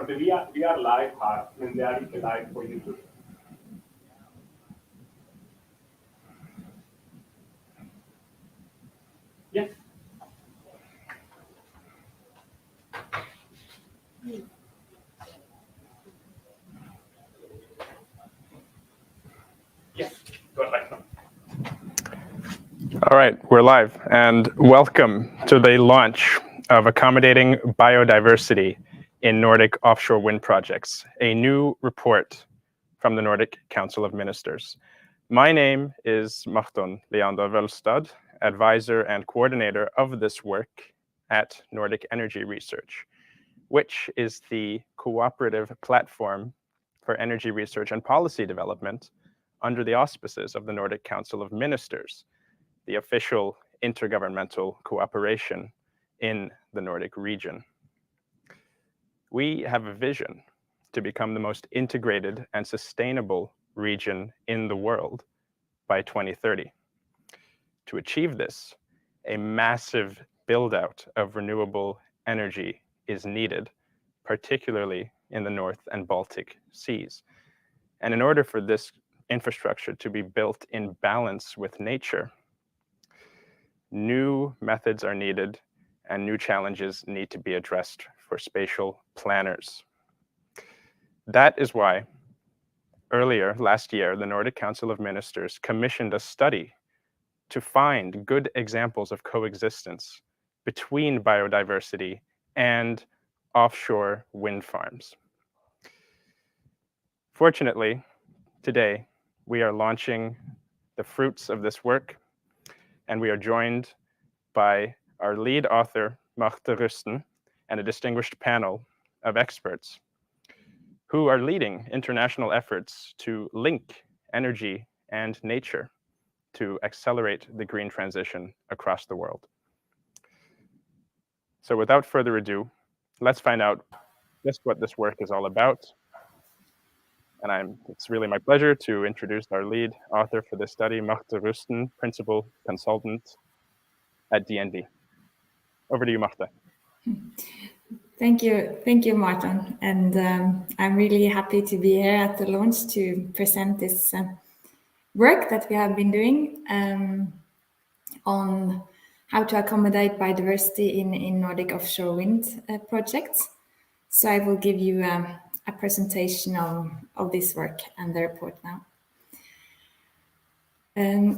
we are live här, men det är inte live på YouTube. Yes. Yes, go ahead. All right, we're live, and welcome to the launch of Accommodating Biodiversity in Nordic Offshore Wind Projects, a new report from the Nordic Council of Ministers. My name is Marton Leander Wølstad, advisor and coordinator of this work at Nordic Energy Research, which is the cooperative platform for energy research and policy development under the auspices of the Nordic Council of Ministers, the official intergovernmental cooperation in the Nordic region. We have a vision to become the most integrated and sustainable region in the world by 2030. To achieve this, a massive build-out of renewable energy is needed, particularly in the North and Baltic Seas. And in order for this infrastructure to be built in balance with nature, new methods are needed and new challenges need to be addressed for spatial planners. That is why earlier last year, the Nordic Council of Ministers commissioned a study to find good examples of coexistence between biodiversity and offshore wind farms. Fortunately, today, we are launching the fruits of this work, and we are joined by our lead author, Marte Rusten, and a distinguished panel of experts who are leading international efforts to link energy and nature to accelerate the green transition across the world. So without further ado, let's find out just what this work is all about. And it's really my pleasure to introduce our lead author for this study, Marte Rusten, Principal Consultant at DNV. Over to you, Marte. Thank you, Martin. And I'm really happy to be here at the launch to present this work that we have been doing on how to accommodate biodiversity in Nordic offshore wind projects. So I will give you a presentation of this work and the report now.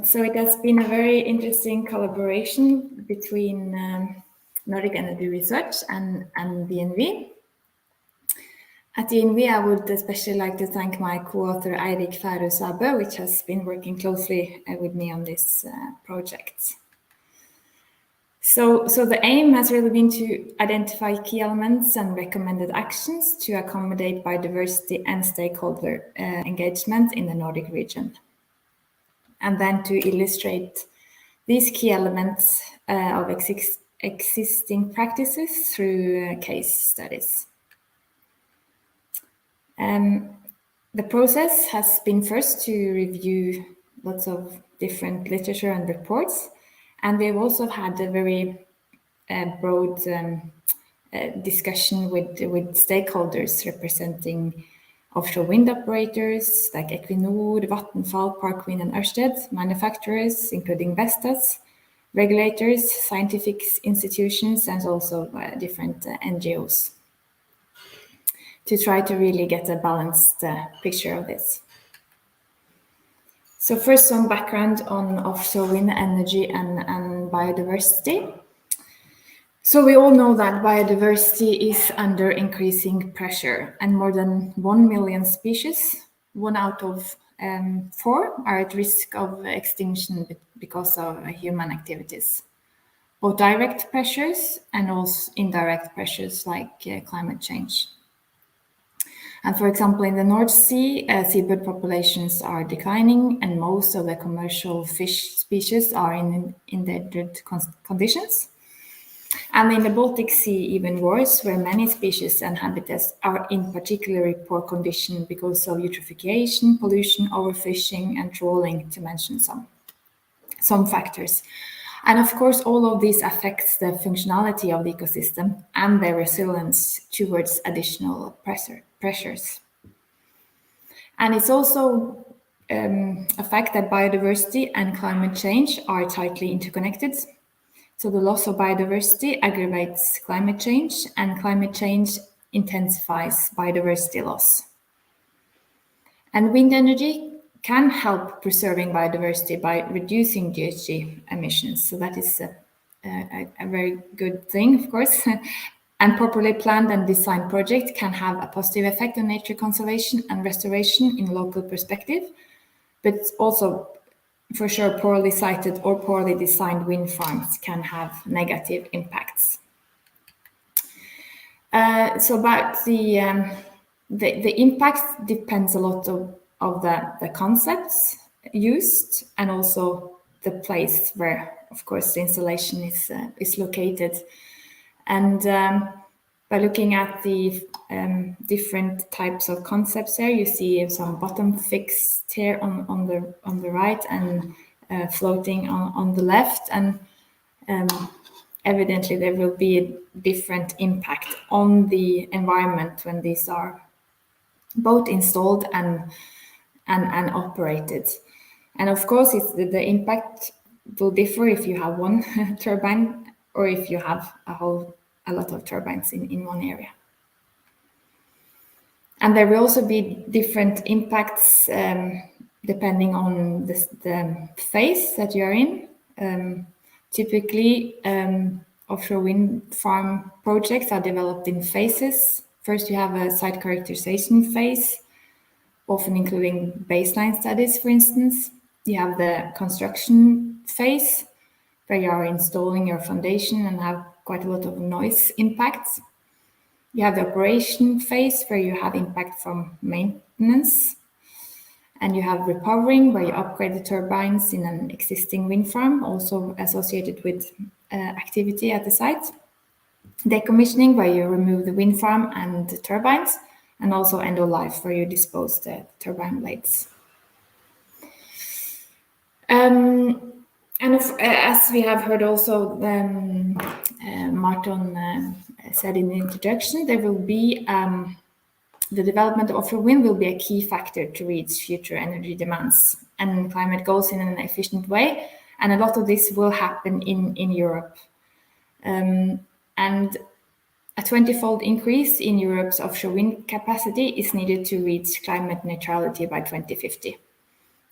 So it has been a very interesting collaboration between Nordic Energy Research and DNV. At DNV, I would especially like to thank my co-author Eirik Færø Sabø, which has been working closely with me on this project. So the aim has really been to identify key elements and recommended actions to accommodate biodiversity and stakeholder engagement in the Nordic region. And then to illustrate these key elements of existing practices through case studies. The process has been first to review lots of different literature and reports, and we've also had a very broad discussion with stakeholders representing offshore wind operators like Equinor, Vattenfall, Parkwind and Ørsted, manufacturers including Vestas, regulators, scientific institutions, and also different NGOs to try to really get a balanced picture of this. So first, some background on offshore wind energy and biodiversity. So we all know that biodiversity is under increasing pressure, and more than 1 million species, 1 out of 4, are at risk of extinction because of human activities, both direct pressures and also indirect pressures like climate change. And for example, in the North Sea, seabird populations are declining, and most of the commercial fish species are in endangered conditions. And in the Baltic Sea, even worse, where many species and habitats are in particularly poor condition because of eutrophication, pollution, overfishing, and trawling, to mention some factors. And of course, all of this affects the functionality of the ecosystem and their resilience towards additional pressures. And it's also a fact that biodiversity and climate change are tightly interconnected. So the loss of biodiversity aggravates climate change, and climate change intensifies biodiversity loss. And wind energy can help preserving biodiversity by reducing GHG emissions. So that is a very good thing, of course. And properly planned and designed projects can have a positive effect on nature conservation and restoration in local perspective, but also for sure poorly sited or poorly designed wind farms can have negative impacts. So about the impact depends a lot of the concepts used and also the place where, of course, the installation is located. And by looking at the different types of concepts here, you see some bottom fixed here on the right and floating on the left, and evidently there will be a different impact on the environment when these are both installed and operated. And of course, the impact will differ if you have one turbine or if you have a lot of turbines in one area. And there will also be different impacts depending on the phase that you are in. Typically, offshore wind farm projects are developed in phases. First, you have a site characterization phase, often including baseline studies, for instance. You have the construction phase, where you are installing your foundation and have quite a lot of noise impacts. You have the operation phase, where you have impact from maintenance. And you have repowering, where you upgrade the turbines in an existing wind farm, also associated with activity at the site. Decommissioning, where you remove the wind farm and the turbines, and also end of life, where you dispose the turbine blades. And as we have heard also, Martin said in the introduction, there will be the development of offshore wind will be a key factor to reach future energy demands and climate goals in an efficient way. And a lot of this will happen in Europe. And a 20-fold increase in Europe's offshore wind capacity is needed to reach climate neutrality by 2050.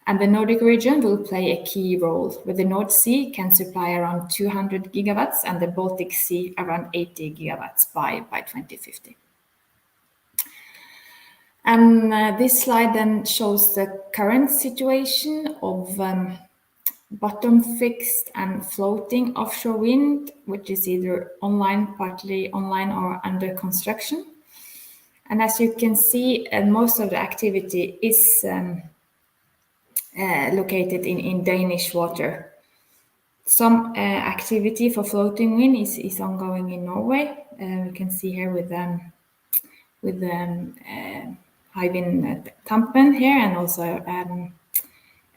And the Nordic region will play a key role, where the North Sea can supply around 200 gigawatts and the Baltic Sea around 80 gigawatts by 2050. And this slide then shows the current situation of bottom fixed and floating offshore wind, which is either online, partly online, or under construction. And as you can see, most of the activity is located in Danish water. Some activity for floating wind is ongoing in Norway. We can see here with Hywind Tampen here, and also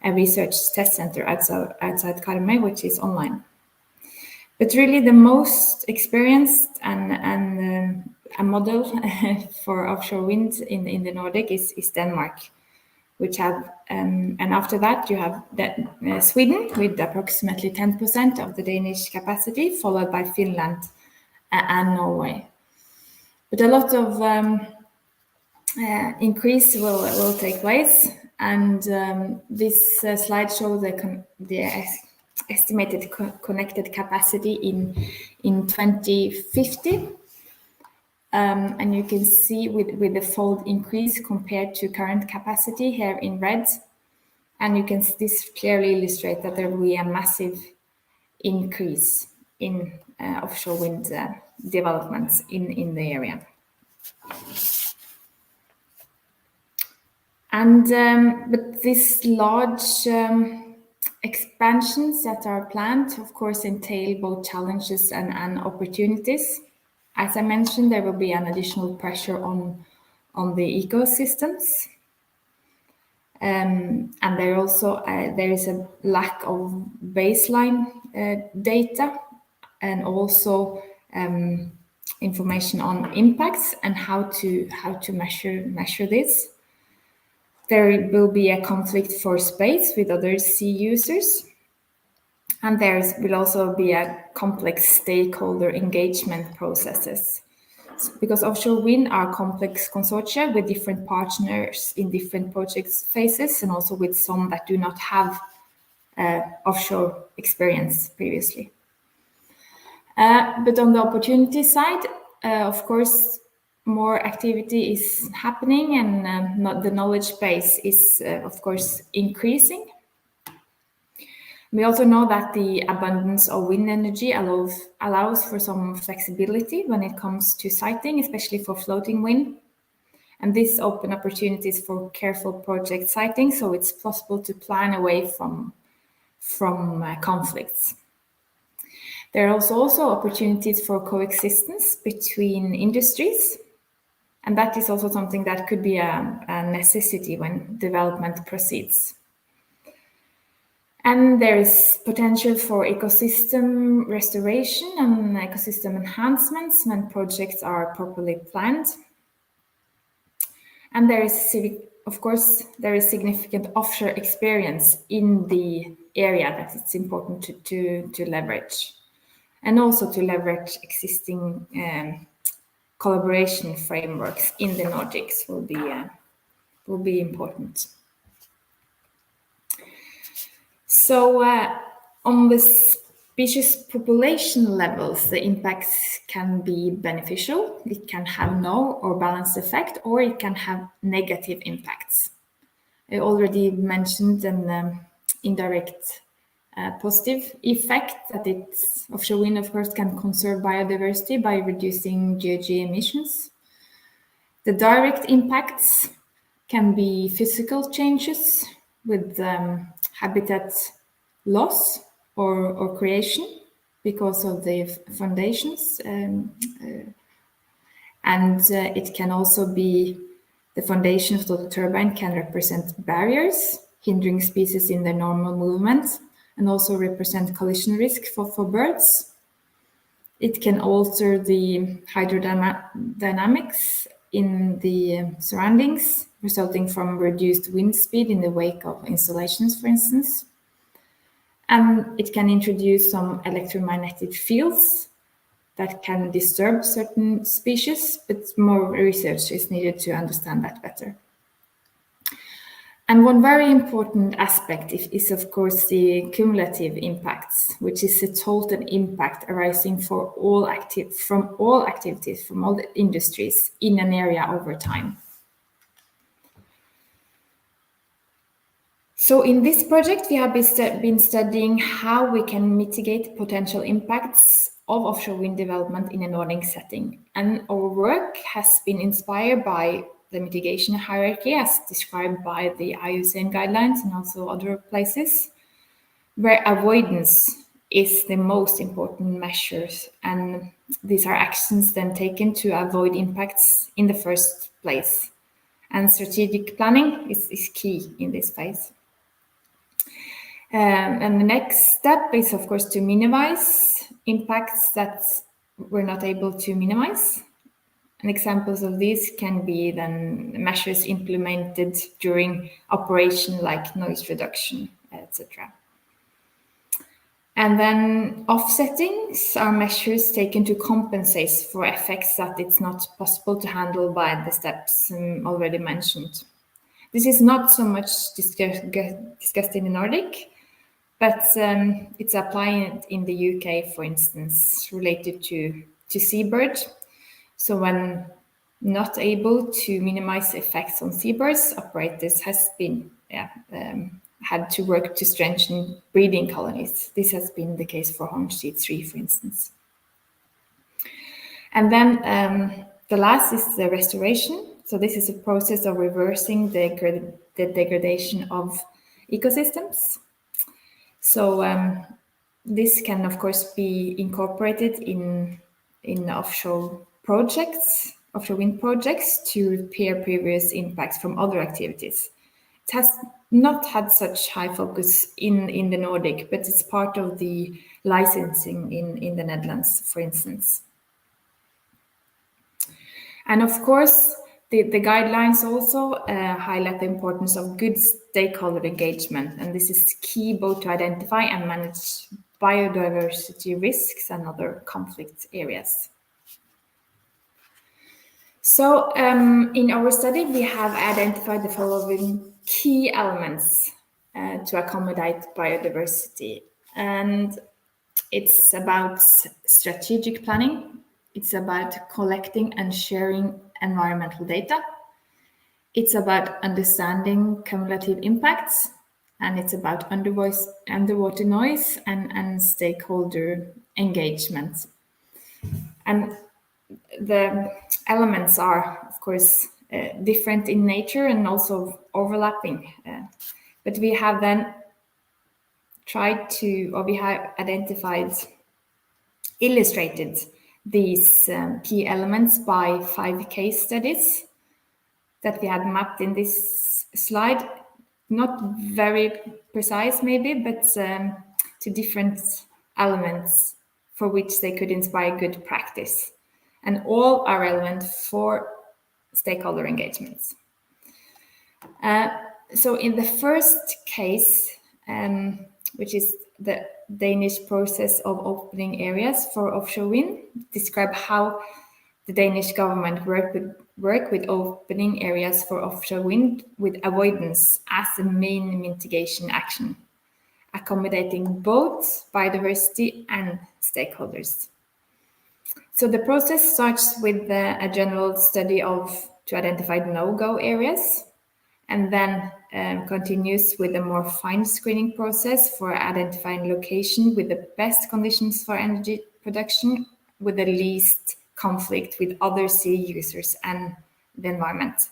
a research test center outside Karmøy, which is online. But really the most experienced and a model for offshore wind in the Nordic is Denmark, which have, and after that you have Sweden with approximately 10% of the Danish capacity, followed by Finland and Norway. But a lot of increase will take place, and this slide shows the estimated connected capacity in 2050, and you can see with the fold increase compared to current capacity here in red, and you can this clearly illustrate that there will be a massive increase in offshore wind developments in the area. And but these large expansions that are planned, of course, entail both challenges and opportunities. As I mentioned, there will be an additional pressure on the ecosystems, and there also there is a lack of baseline data and also information on impacts and how to measure this. There will be a conflict for space with other sea users. And there will also be a complex stakeholder engagement processes. Because offshore wind are complex consortia with different partners in different project phases, and also with some that do not have offshore experience previously. But on the opportunity side, of course, more activity is happening, and the knowledge base is, of course, increasing. We also know that the abundance of wind energy allows for some flexibility when it comes to siting, especially for floating wind. And this opens opportunities for careful project siting, so it's possible to plan away from conflicts. There are also opportunities for coexistence between industries, and that is also something that could be a necessity when development proceeds. And there is potential for ecosystem restoration and ecosystem enhancements when projects are properly planned. And there is, of course, there is significant offshore experience in the area that it's important to leverage. And also to leverage existing collaboration frameworks in the Nordics will be important. So on the species population levels, the impacts can be beneficial. It can have no or balanced effect, or it can have negative impacts. I already mentioned an indirect positive effect that offshore wind, of course, can conserve biodiversity by reducing GHG emissions. The direct impacts can be physical changes with habitat loss or creation because of the foundations. And it can also be the foundation of the turbine can represent barriers, hindering species in their normal movement, and also represent collision risk for birds. It can alter the hydrodynamics in the surroundings, resulting from reduced wind speed in the wake of installations, for instance. And it can introduce some electromagnetic fields that can disturb certain species, but more research is needed to understand that better. And one very important aspect is of course, the cumulative impacts, which is the total impact arising from all activities, from all the industries in an area over time. So in this project, we have been studying how we can mitigate potential impacts of offshore wind development in a Nordic setting. And our work has been inspired by the mitigation hierarchy as described by the IUCN guidelines and also other places, where avoidance is the most important measures. And these are actions then taken to avoid impacts in the first place. And strategic planning is key in this phase. And the next step is, of course, to minimize impacts that we're not able to minimize. And examples of these can be then measures implemented during operation like noise reduction, etc. And then offsettings are measures taken to compensate for effects that it's not possible to handle by the steps already mentioned. This is not so much discussed in the Nordic, but it's applied in the UK, for instance, related to seabird. So when not able to minimize effects on seabirds, operators has been had to work to strengthen breeding colonies. This has been the case for Hornsea 3, for instance. And then the last is the restoration. So this is a process of reversing the degradation of ecosystems. So this can, of course, be incorporated in offshore projects, offshore wind projects, to repair previous impacts from other activities. It has not had such high focus in the Nordic, but it's part of the licensing in the Netherlands, for instance. And of course, the guidelines also highlight the importance of good stakeholder engagement, and this is key both to identify and manage biodiversity risks and other conflict areas. So in our study, we have identified the following key elements to accommodate biodiversity. And it's about strategic planning. It's about collecting and sharing environmental data. It's about understanding cumulative impacts. And it's about underwater noise and stakeholder engagement. And the elements are, of course, different in nature and also overlapping. But we have then we have illustrated these key elements by 5 case studies that we had mapped in this slide. Not very precise maybe, but to different elements for which they could inspire good practice. And all are relevant for stakeholder engagements. So in the first case, which is the Danish process of opening areas for offshore wind, describe how the Danish government work with opening areas for offshore wind with avoidance as the main mitigation action, accommodating both biodiversity and stakeholders. So the process starts with a general study to identify no-go areas, and then continues with a more fine screening process for identifying location with the best conditions for energy production, with the least conflict with other sea users and the environment.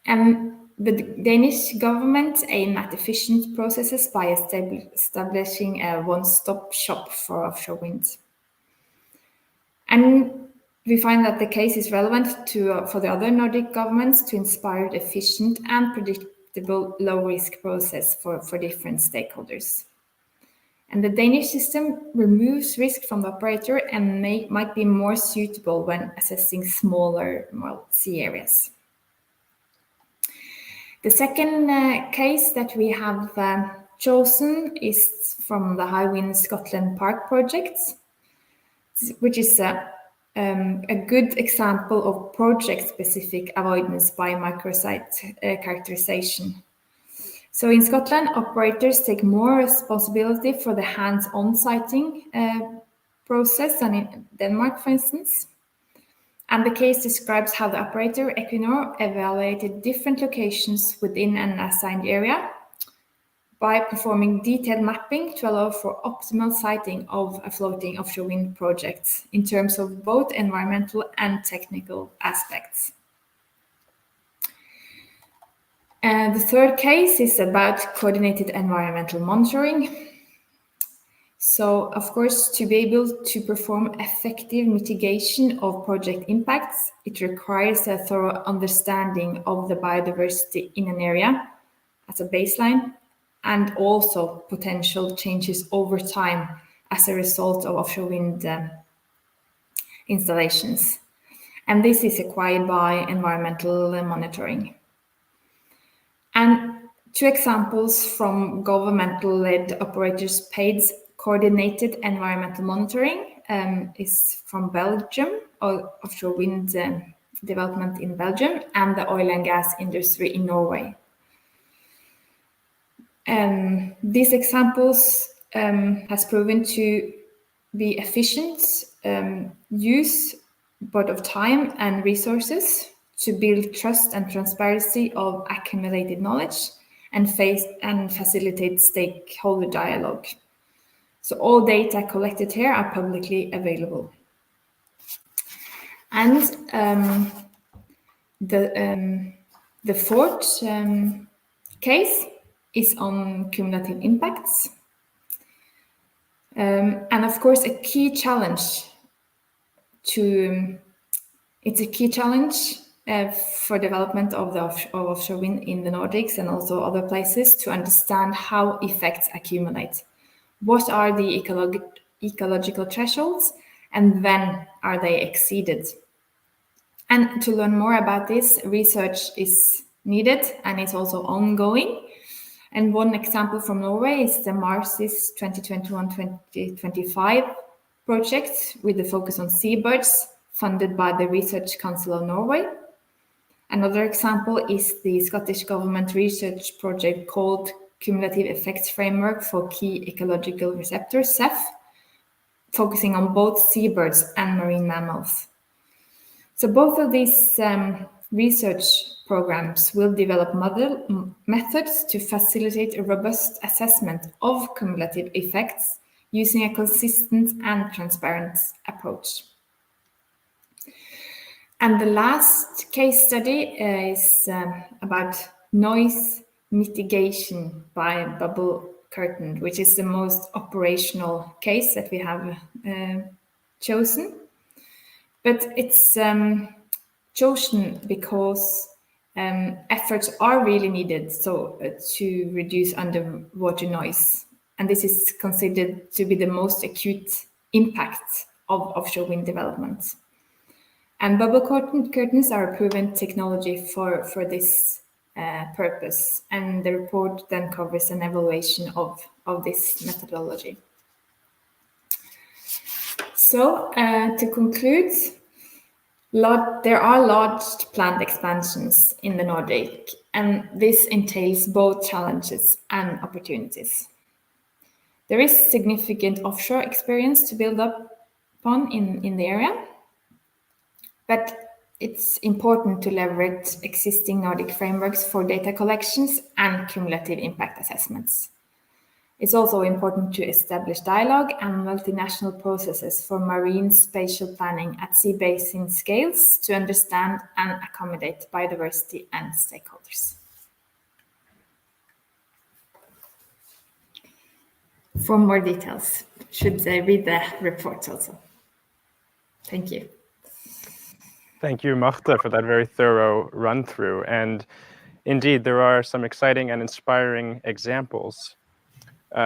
And the Danish government aim at efficient processes by establishing a one-stop shop for offshore wind. And we find that the case is relevant for the other Nordic governments to inspire efficient and predictable low-risk process for different stakeholders. And the Danish system removes risk from the operator and might be more suitable when assessing smaller sea areas. The second case that we have chosen is from the High Wind Scotland Park project, which is a good example of project-specific avoidance by microsite characterization. So in Scotland, operators take more responsibility for the hands-on siting process than in Denmark, for instance. And the case describes how the operator, Equinor, evaluated different locations within an assigned area by performing detailed mapping to allow for optimal siting of a floating offshore wind project in terms of both environmental and technical aspects. And the third case is about coordinated environmental monitoring. So, of course, to be able to perform effective mitigation of project impacts, it requires a thorough understanding of the biodiversity in an area as a baseline, and also potential changes over time as a result of offshore wind installations. And this is acquired by environmental monitoring. And 2 examples from governmental-led operators paid coordinated environmental monitoring is from Belgium, offshore wind development in Belgium, and the oil and gas industry in Norway. These examples has proven to be efficient use both of time and resources to build trust and transparency of accumulated knowledge and facilitate stakeholder dialogue. So all data collected here are publicly available. And the fourth case is on cumulative impacts. And of course, it's a key challenge for development of offshore wind in the Nordics and also other places to understand how effects accumulate. What are the ecological thresholds and when are they exceeded? And to learn more about this, research is needed and it's also ongoing. And one example from Norway is the MARSIS 2021-2025 project with the focus on seabirds, funded by the Research Council of Norway. Another example is the Scottish Government research project called Cumulative Effects Framework for Key Ecological Receptors, CEF, focusing on both seabirds and marine mammals. So both of these research programs will develop methods to facilitate a robust assessment of cumulative effects using a consistent and transparent approach. And the last case study is about noise mitigation by bubble curtain, which is the most operational case that we have chosen. But it's chosen because efforts are really needed to reduce underwater noise. And this is considered to be the most acute impact of offshore wind development. And bubble curtains are a proven technology for this purpose. And the report then covers an evaluation of this methodology. So to conclude, there are large planned expansions in the Nordic, and this entails both challenges and opportunities. There is significant offshore experience to build up upon in the area, but it's important to leverage existing Nordic frameworks for data collections and cumulative impact assessments. It's also important to establish dialogue and multinational processes for marine spatial planning at sea basin scales to understand and accommodate biodiversity and stakeholders. For more details, should read the report also. Thank you. Thank you, Marte, for that very thorough run-through. And indeed, there are some exciting and inspiring examples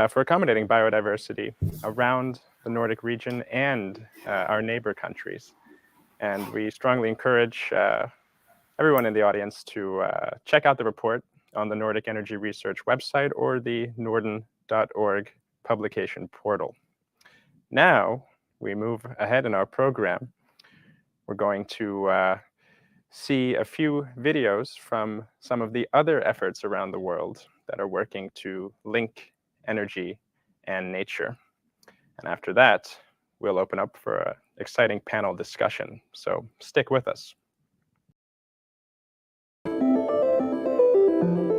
for accommodating biodiversity around the Nordic region and our neighbor countries. And we strongly encourage everyone in the audience to check out the report on the Nordic Energy Research website or the norden.org publication portal. Now, we move ahead in our program. We're going to see a few videos from some of the other efforts around the world that are working to link energy and nature. And after that, we'll open up for an exciting panel discussion. So stick with us.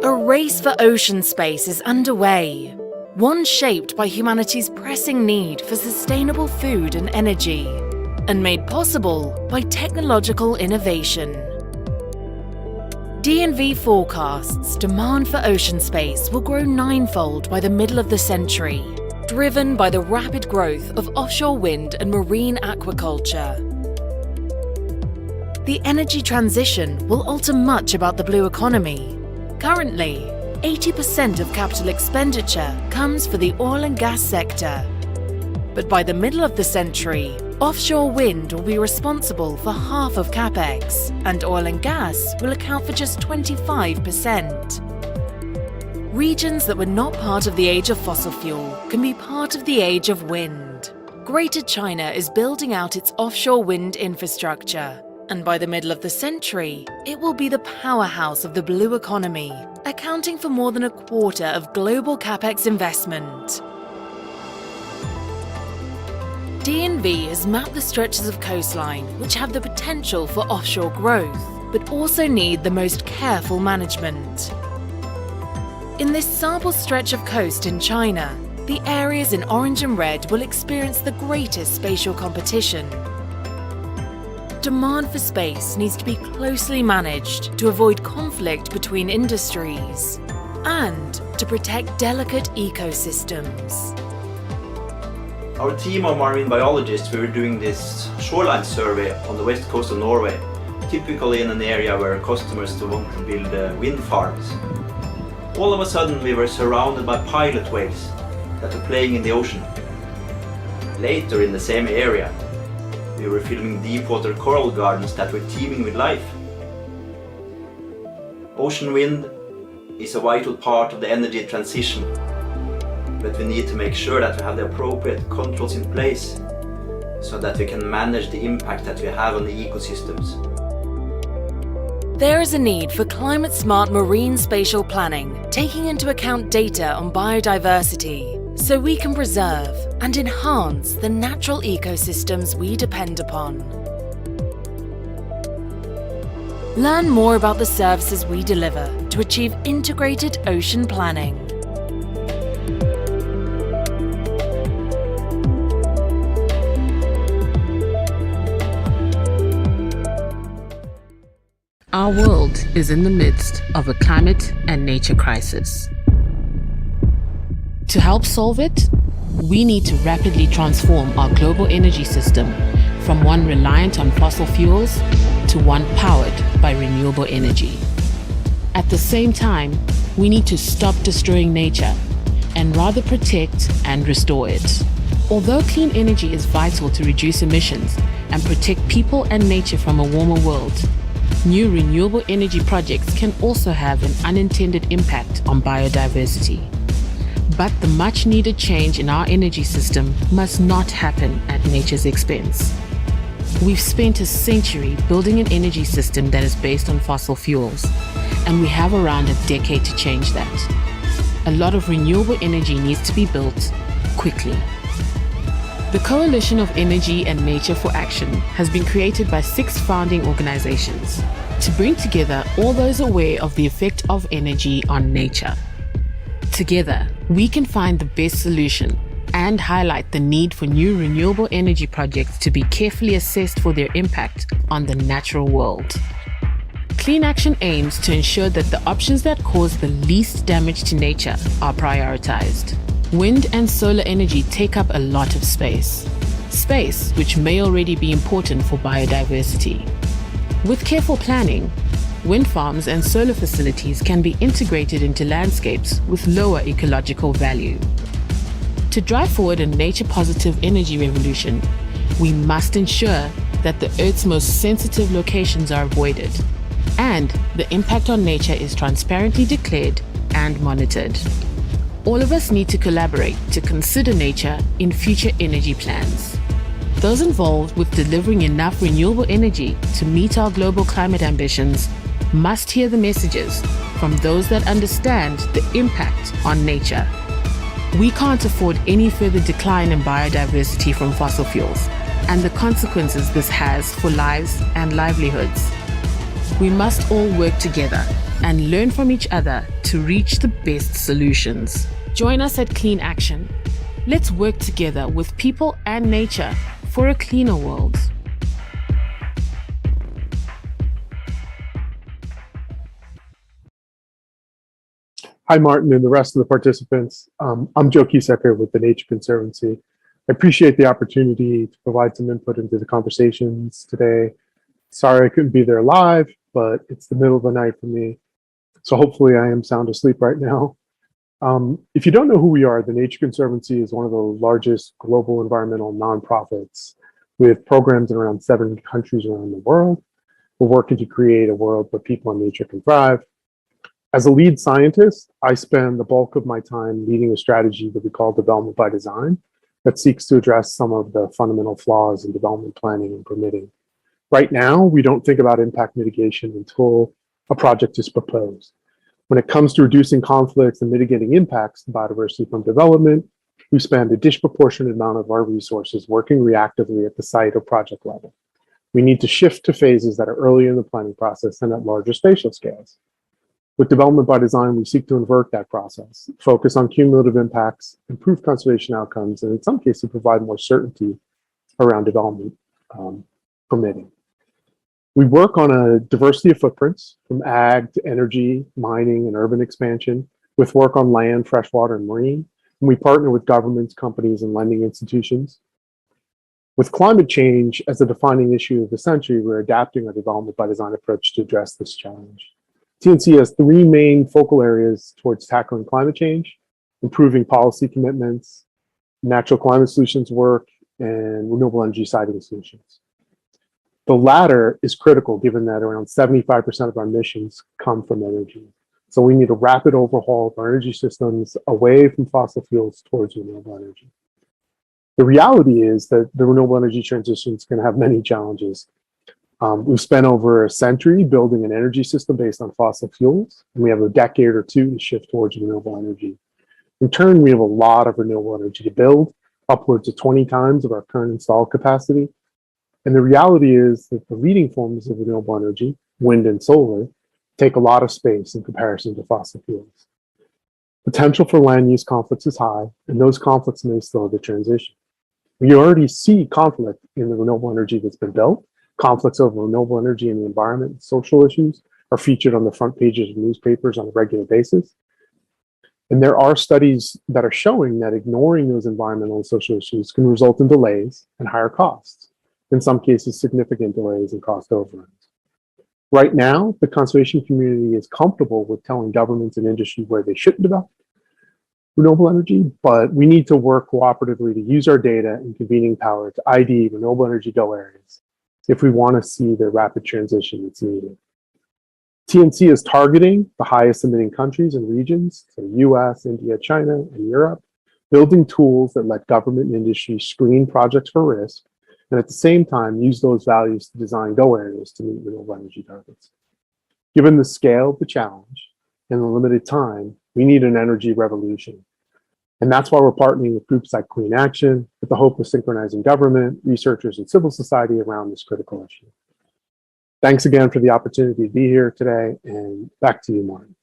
A race for ocean space is underway, one shaped by humanity's pressing need for sustainable food and energy, and made possible by technological innovation. DNV forecasts demand for ocean space will grow ninefold by the middle of the century, driven by the rapid growth of offshore wind and marine aquaculture. The energy transition will alter much about the blue economy. Currently, 80% of capital expenditure comes for the oil and gas sector. But by the middle of the century, offshore wind will be responsible for half of capex, and oil and gas will account for just 25%. Regions that were not part of the age of fossil fuel can be part of the age of wind. Greater China is building out its offshore wind infrastructure, and by the middle of the century, it will be the powerhouse of the blue economy, accounting for more than a quarter of global capex investment. DNV has mapped the stretches of coastline which have the potential for offshore growth, but also need the most careful management. In this sample stretch of coast in China, the areas in orange and red will experience the greatest spatial competition. Demand for space needs to be closely managed to avoid conflict between industries and to protect delicate ecosystems. Our team of marine biologists, we were doing this shoreline survey on the west coast of Norway. typically in an area where customers want to build wind farms. All of a sudden we were surrounded by pilot whales that were playing in the ocean. Later in the same area, we were filming deep-water coral gardens that were teeming with life. Ocean wind is a vital part of the energy transition, but we need to make sure that we have the appropriate controls in place so that we can manage the impact that we have on the ecosystems. There is a need for climate-smart marine spatial planning, taking into account data on biodiversity, so we can preserve and enhance the natural ecosystems we depend upon. Learn more about the services we deliver to achieve integrated ocean planning. Our world is in the midst of a climate and nature crisis. To help solve it, we need to rapidly transform our global energy system from one reliant on fossil fuels to one powered by renewable energy. At the same time, we need to stop destroying nature and rather protect and restore it. Although clean energy is vital to reduce emissions and protect people and nature from a warmer world, new renewable energy projects can also have an unintended impact on biodiversity. But the much needed change in our energy system must not happen at nature's expense. We've spent a century building an energy system that is based on fossil fuels, and we have around a decade to change that. A lot of renewable energy needs to be built quickly. The Coalition of Energy and Nature for Action has been created by 6 founding organizations to bring together all those aware of the effect of energy on nature. Together, we can find the best solution and highlight the need for new renewable energy projects to be carefully assessed for their impact on the natural world. Clean Action aims to ensure that the options that cause the least damage to nature are prioritized. Wind and solar energy take up a lot of space which may already be important for biodiversity. With careful planning, wind farms and solar facilities can be integrated into landscapes with lower ecological value. To drive forward a nature-positive energy revolution, we must ensure that the Earth's most sensitive locations are avoided, and the impact on nature is transparently declared and monitored. All of us need to collaborate to consider nature in future energy plans. Those involved with delivering enough renewable energy to meet our global climate ambitions must hear the messages from those that understand the impact on nature. We can't afford any further decline in biodiversity from fossil fuels and the consequences this has for lives and livelihoods. We must all work together and learn from each other to reach the best solutions. Join us at Clean Action. Let's work together with people and nature for a cleaner world. Hi, Martin, and the rest of the participants. I'm Joe Kiesecker with the Nature Conservancy. I appreciate the opportunity to provide some input into the conversations today. Sorry I couldn't be there live, but it's the middle of the night for me. So hopefully I am sound asleep right now. If you don't know who we are, the Nature Conservancy is one of the largest global environmental nonprofits with programs in around 7 countries around the world. We're working to create a world where people and nature can thrive. As a lead scientist, I spend the bulk of my time leading a strategy that we call development by design that seeks to address some of the fundamental flaws in development planning and permitting. Right now, we don't think about impact mitigation until a project is proposed. When it comes to reducing conflicts and mitigating impacts to biodiversity from development, we spend a disproportionate amount of our resources working reactively at the site or project level. We need to shift to phases that are early in the planning process and at larger spatial scales. With development by design, we seek to invert that process, focus on cumulative impacts, improve conservation outcomes, and in some cases provide more certainty around development permitting. We work on a diversity of footprints, from ag to energy, mining, and urban expansion, with work on land, freshwater, and marine. And we partner with governments, companies, and lending institutions. With climate change as the defining issue of the century, we're adapting our development by design approach to address this challenge. TNC has three main focal areas towards tackling climate change: improving policy commitments, natural climate solutions work, and renewable energy siting solutions. The latter is critical given that around 75% of our emissions come from energy. So we need a rapid overhaul of our energy systems away from fossil fuels towards renewable energy. The reality is that the renewable energy transition is going to have many challenges. We've spent over a century building an energy system based on fossil fuels, and we have a decade or two to shift towards renewable energy. In turn, we have a lot of renewable energy to build, upwards of 20 times of our current installed capacity. And the reality is that the leading forms of renewable energy, wind and solar, take a lot of space in comparison to fossil fuels. Potential for land use conflicts is high, and those conflicts may slow the transition. We already see conflict in the renewable energy that's been built. Conflicts over renewable energy and the environment and social issues are featured on the front pages of newspapers on a regular basis. And there are studies that are showing that ignoring those environmental and social issues can result in delays and higher costs, in some cases significant delays and cost overruns. Right now, the conservation community is comfortable with telling governments and industry where they shouldn't develop renewable energy, but we need to work cooperatively to use our data and convening power to ID renewable energy go areas if we want to see the rapid transition that's needed. TNC is targeting the highest emitting countries and regions, so US, India, China, and Europe, building tools that let government and industry screen projects for risk, and at the same time use those values to design go areas to meet renewable energy targets. Given the scale of the challenge and the limited time, we need an energy revolution. And that's why we're partnering with groups like Clean Action with the hope of synchronizing government, researchers, and civil society around this critical issue. Thanks again for the opportunity to be here today, and back to you, Martin.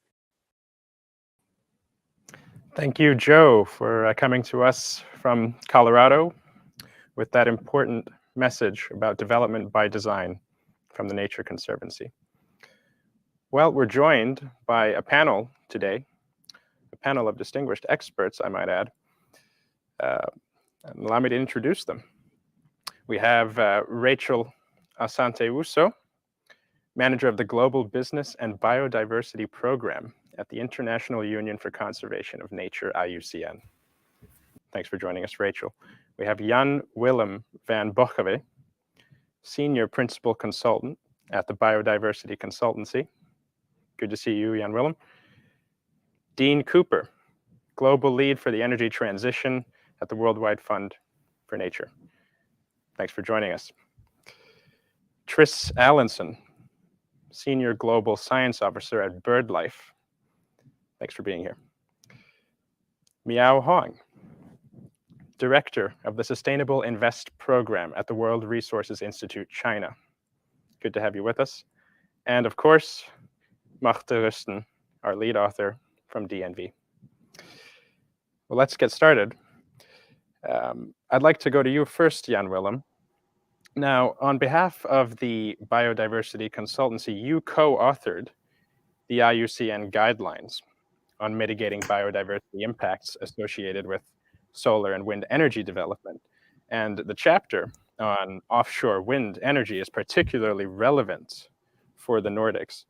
Thank you, Joe, for coming to us from Colorado with that important message about development by design from the Nature Conservancy. Well, we're joined by a panel today, a panel of distinguished experts, I might add. Allow me to introduce them. We have Rachel Asante-Uso, Manager of the Global Business and Biodiversity Program at the International Union for Conservation of Nature, IUCN. Thanks for joining us, Rachel. We have Jan Willem van Bocheve, Senior Principal Consultant at the Biodiversity Consultancy. Good to see you, Jan Willem. Dean Cooper, Global Lead for the Energy Transition at the Worldwide Fund for Nature. Thanks for joining us. Tris Allenson, Senior Global Science Officer at BirdLife. Thanks for being here. Miao Hong, Director of the Sustainable Invest Program at the World Resources Institute, China. Good to have you with us. And of course, Marte Rusten, our lead author from DNV. Well, let's get started. I'd like to go to you first, Jan Willem. Now, on behalf of the Biodiversity Consultancy, you co-authored the IUCN guidelines on mitigating biodiversity impacts associated with solar and wind energy development. And the chapter on offshore wind energy is particularly relevant for the Nordics.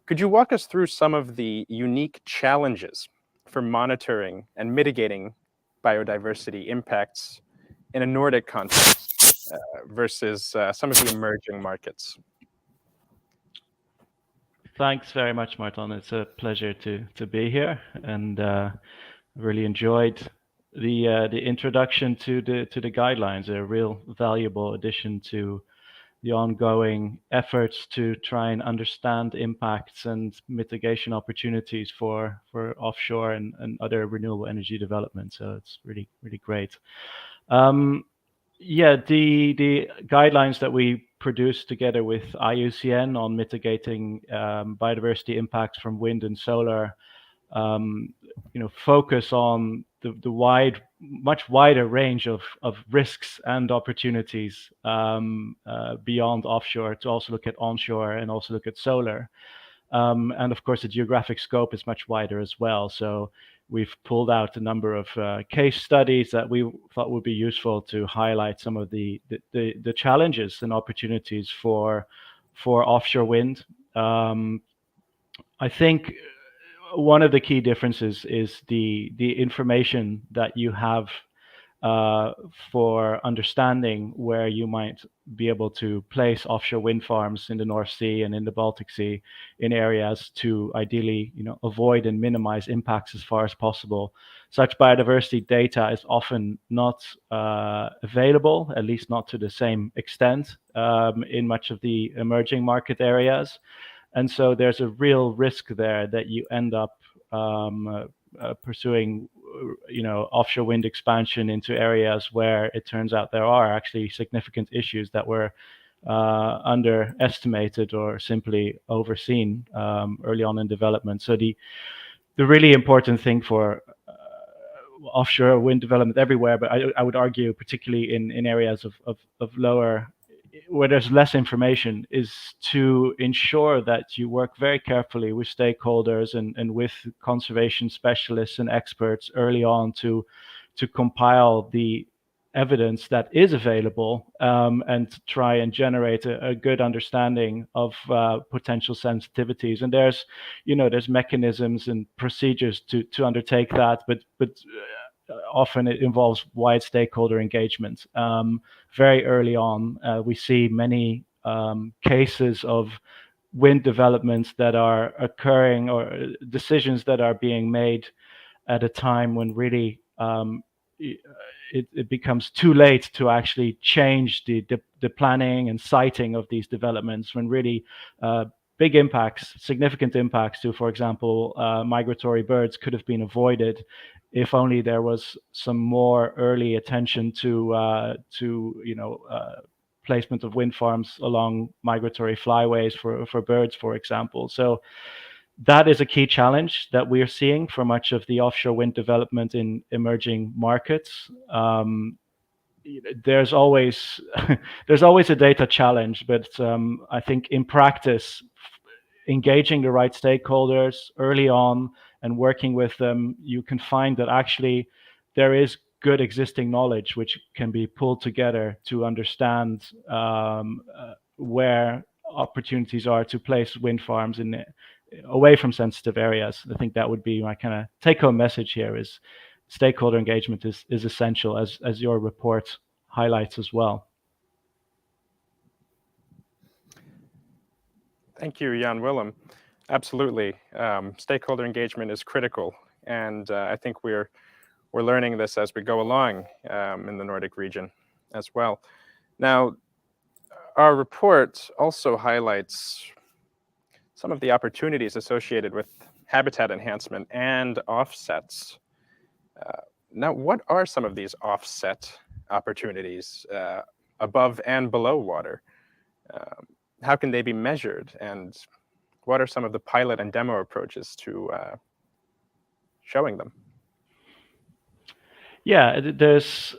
Could you walk us through some of the unique challenges for monitoring and mitigating biodiversity impacts in a Nordic context versus some of the emerging markets? Thanks very much, Martin. It's a pleasure to be here, and really enjoyed the introduction to the guidelines. They're a real valuable addition to the ongoing efforts to try and understand impacts and mitigation opportunities for offshore and other renewable energy development. So it's really great. Yeah, the guidelines that we produced together with IUCN on mitigating biodiversity impacts from wind and solar, focus on the much wider range of risks and opportunities beyond offshore, to also look at onshore and also look at solar. And of course, the geographic scope is much wider as well. So we've pulled out a number of case studies that we thought would be useful to highlight some of the challenges and opportunities for offshore wind. I think one of the key differences is the information that you have for understanding where you might be able to place offshore wind farms in the North Sea and in the Baltic Sea in areas to ideally, avoid and minimize impacts as far as possible. Such biodiversity data is often not available, at least not to the same extent, in much of the emerging market areas. And so there's a real risk there that you end up pursuing offshore wind expansion into areas where it turns out there are actually significant issues that were underestimated or simply overseen early on in development. So the really important thing for offshore wind development everywhere, but I would argue particularly in areas of lower, where there's less information, is to ensure that you work very carefully with stakeholders and with conservation specialists and experts early on to compile the evidence that is available and try and generate a good understanding of potential sensitivities. And there's mechanisms and procedures to undertake that, but often it involves wide stakeholder engagement. Very early on, we see many cases of wind developments that are occurring, or decisions that are being made at a time when really it becomes too late to actually change the planning and siting of these developments, when really big impacts, significant impacts to, for example, migratory birds could have been avoided if only there was some more early attention to placement of wind farms along migratory flyways for birds, for example. So that is a key challenge that we are seeing for much of the offshore wind development in emerging markets. There's always a data challenge, but I think in practice, engaging the right stakeholders early on and working with them, you can find that actually there is good existing knowledge which can be pulled together to understand where opportunities are to place wind farms away from sensitive areas. I think that would be my kind of take-home message here: is stakeholder engagement is essential, as your report highlights as well. Thank you, Jan Willem. Absolutely, stakeholder engagement is critical, and I think we're learning this as we go along in the Nordic region as well. Now, our report also highlights some of the opportunities associated with habitat enhancement and offsets. Now, what are some of these offset opportunities above and below water? How can they be measured, and what are some of the pilot and demo approaches to showing them? Yeah, there's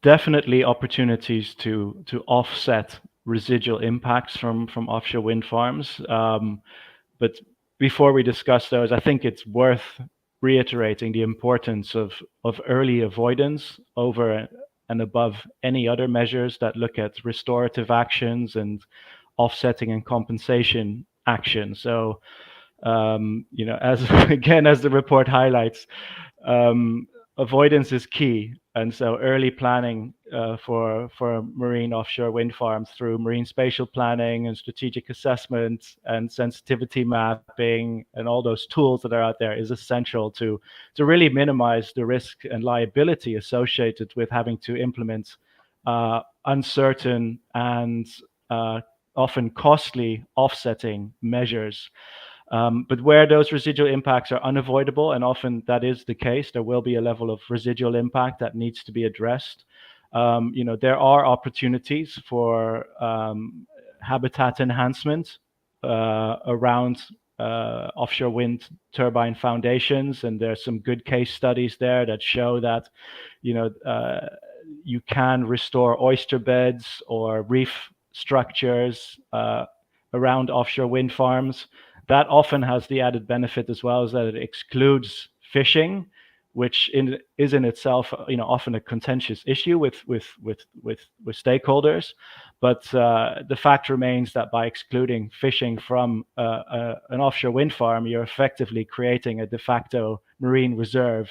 definitely opportunities to offset residual impacts from offshore wind farms. But before we discuss those, I think it's worth reiterating the importance of early avoidance over and above any other measures that look at restorative actions and offsetting and compensation action. So, as the report highlights, avoidance is key. And so early planning for marine offshore wind farms through marine spatial planning and strategic assessment and sensitivity mapping and all those tools that are out there is essential to really minimize the risk and liability associated with having to implement uncertain and often costly offsetting measures. But where those residual impacts are unavoidable, and often that is the case, there will be a level of residual impact that needs to be addressed. There are opportunities for habitat enhancement around offshore wind turbine foundations, and there's some good case studies there that show that you can restore oyster beds or reef structures around offshore wind farms that often has the added benefit as well, is that it excludes fishing, which is in itself, often a contentious issue with stakeholders. But the fact remains that by excluding fishing from an offshore wind farm, you're effectively creating a de facto marine reserve.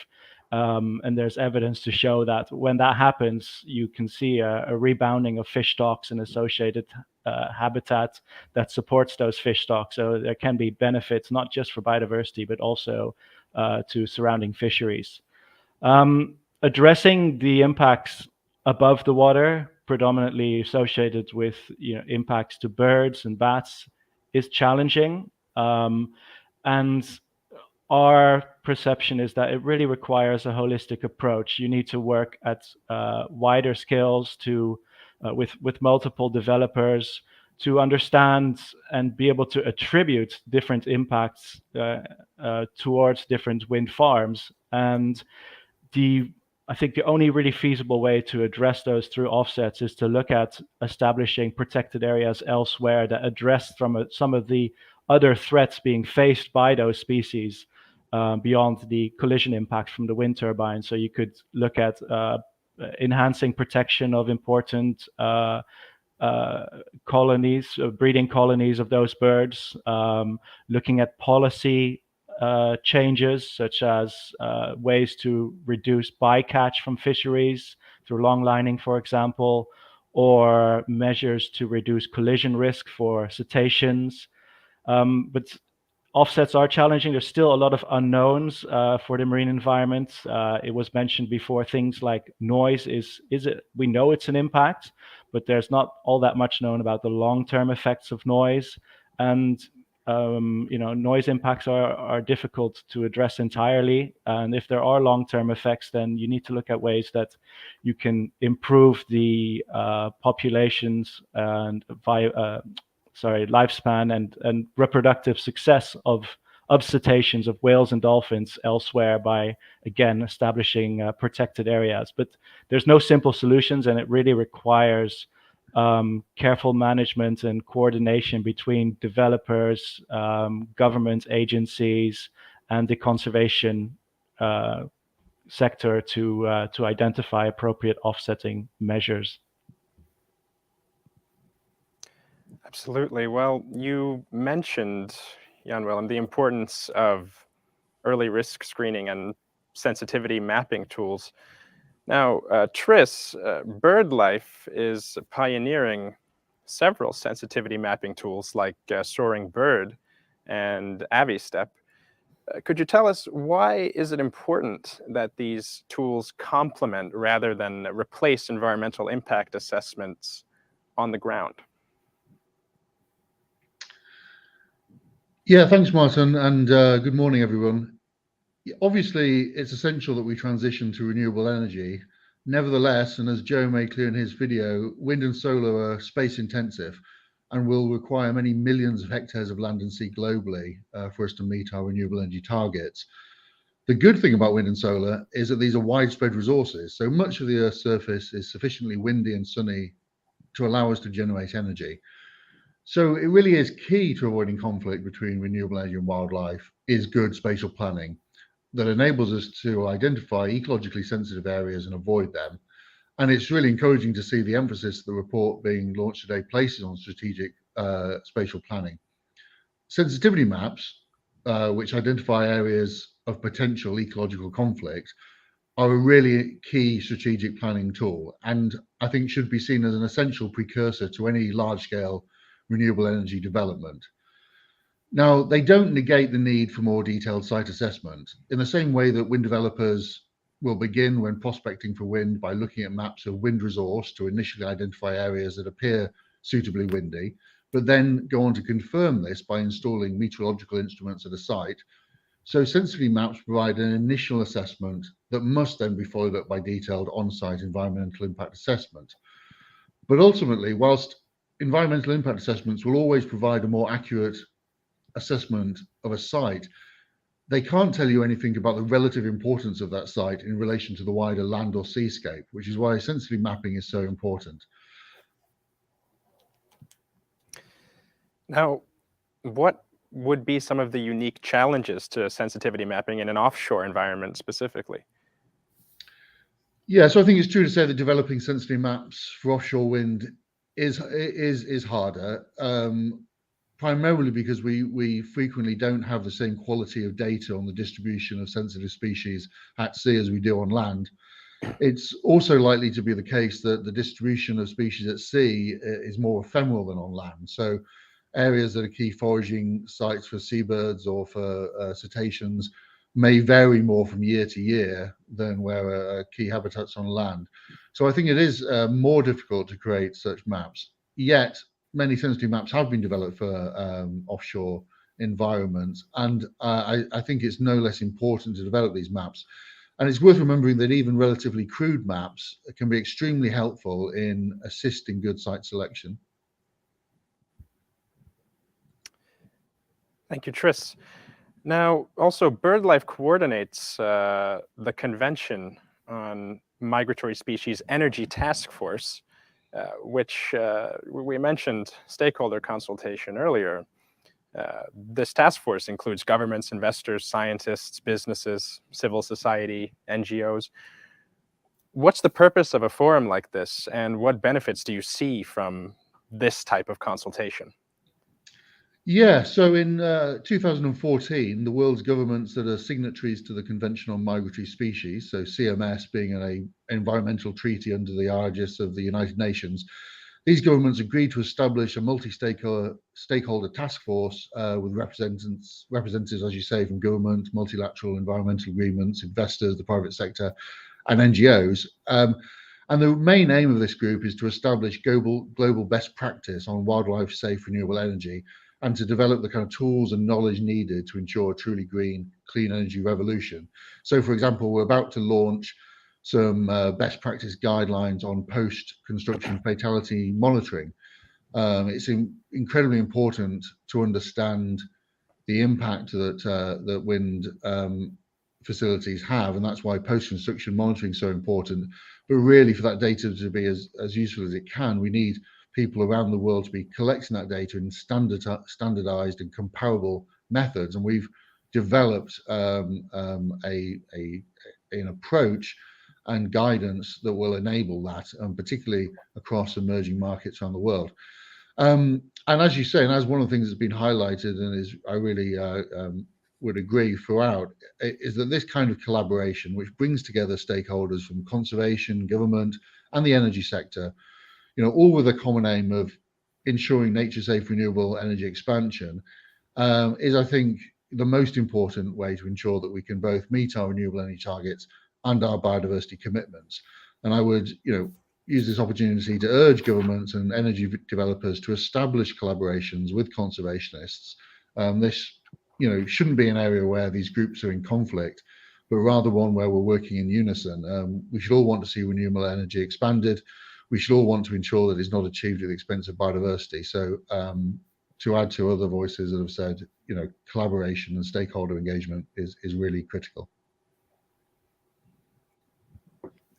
And there's evidence to show that when that happens, you can see a rebounding of fish stocks and associated habitat that supports those fish stocks. So there can be benefits not just for biodiversity, but also to surrounding fisheries. Addressing the impacts above the water, predominantly associated with impacts to birds and bats, is challenging. And our perception is that it really requires a holistic approach. You need to work at wider scales with multiple developers to understand and be able to attribute different impacts towards different wind farms. And I think the only really feasible way to address those through offsets is to look at establishing protected areas elsewhere that address some of the other threats being faced by those species beyond the collision impact from the wind turbine. So you could look at enhancing protection of important colonies, breeding colonies of those birds, looking at policy changes such as ways to reduce bycatch from fisheries through long lining, for example, or measures to reduce collision risk for cetaceans. But offsets are challenging. There's still a lot of unknowns for the marine environment. It was mentioned before, things like noise we know it's an impact, but there's not all that much known about the long-term effects of noise. And noise impacts are difficult to address entirely. And if there are long-term effects, then you need to look at ways that you can improve the populations and lifespan and reproductive success of cetaceans, of whales and dolphins elsewhere by, again, establishing protected areas. But there's no simple solutions, and it really requires careful management and coordination between developers, government agencies, and the conservation sector to identify appropriate offsetting measures. Absolutely. Well, you mentioned, Jan Willem, the importance of early risk screening and sensitivity mapping tools. Now, TRIS, BirdLife, is pioneering several sensitivity mapping tools like Soaring Bird and AviStep. Could you tell us, why is it important that these tools complement rather than replace environmental impact assessments on the ground? Yeah, thanks, Martin, and good morning, everyone. Obviously, it's essential that we transition to renewable energy. Nevertheless, and as Joe made clear in his video, wind and solar are space intensive and will require many millions of hectares of land and sea globally for us to meet our renewable energy targets. The good thing about wind and solar is that these are widespread resources, so much of the Earth's surface is sufficiently windy and sunny to allow us to generate energy. So it really is key to avoiding conflict between renewable energy and wildlife is good spatial planning that enables us to identify ecologically sensitive areas and avoid them. And it's really encouraging to see the emphasis the report being launched today places on strategic spatial planning. Sensitivity maps, which identify areas of potential ecological conflict, are a really key strategic planning tool, and I think should be seen as an essential precursor to any large-scale renewable energy development. Now, they don't negate the need for more detailed site assessment, in the same way that wind developers will begin when prospecting for wind by looking at maps of wind resource to initially identify areas that appear suitably windy, but then go on to confirm this by installing meteorological instruments at a site. So sensitivity maps provide an initial assessment that must then be followed up by detailed on-site environmental impact assessment. But ultimately, whilst environmental impact assessments will always provide a more accurate assessment of a site, they can't tell you anything about the relative importance of that site in relation to the wider land or seascape, which is why sensitivity mapping is so important. Now, what would be some of the unique challenges to sensitivity mapping in an offshore environment specifically? Yeah, so I think it's true to say that developing sensitivity maps for offshore wind is harder, primarily because we frequently don't have the same quality of data on the distribution of sensitive species at sea as we do on land. It's also likely to be the case that the distribution of species at sea is more ephemeral than on land. So areas that are key foraging sites for seabirds or for cetaceans may vary more from year to year than where key habitats on land. So I think it is more difficult to create such maps. Yet many sensitive maps have been developed for offshore environments, and I think it's no less important to develop these maps. And it's worth remembering that even relatively crude maps can be extremely helpful in assisting good site selection. Thank you, Tris. Now, also, BirdLife coordinates the Convention on Migratory Species Energy Task Force, which we mentioned stakeholder consultation earlier. This task force includes governments, investors, scientists, businesses, civil society, NGOs. What's the purpose of a forum like this, and what benefits do you see from this type of consultation? Yeah, so in 2014, the world's governments that are signatories to the Convention on Migratory Species, so CMS being an environmental treaty under the aegis of the United Nations, these governments agreed to establish a multi-stakeholder task force with representatives, as you say, from government, multilateral environmental agreements, investors, the private sector, and NGOs. And the main aim of this group is to establish global best practice on wildlife safe renewable energy, and to develop the kind of tools and knowledge needed to ensure a truly green, clean energy revolution. So, for example, we're about to launch some best practice guidelines on post-construction fatality monitoring. It's incredibly important to understand the impact that wind facilities have, and that's why post-construction monitoring is so important. But really, for that data to be as useful as it can, we need people around the world to be collecting that data in standardized and comparable methods. And we've developed an approach and guidance that will enable that, particularly across emerging markets around the world. And as you say, and as one of the things that's been highlighted, and I really would agree throughout, is that this kind of collaboration, which brings together stakeholders from conservation, government, and the energy sector, all with a common aim of ensuring nature-safe renewable energy expansion, is, I think, the most important way to ensure that we can both meet our renewable energy targets and our biodiversity commitments. And I would, use this opportunity to urge governments and energy developers to establish collaborations with conservationists. This, shouldn't be an area where these groups are in conflict, but rather one where we're working in unison. We should all want to see renewable energy expanded. We should all want to ensure that it's not achieved at the expense of biodiversity. So to add to other voices that have said, collaboration and stakeholder engagement is really critical.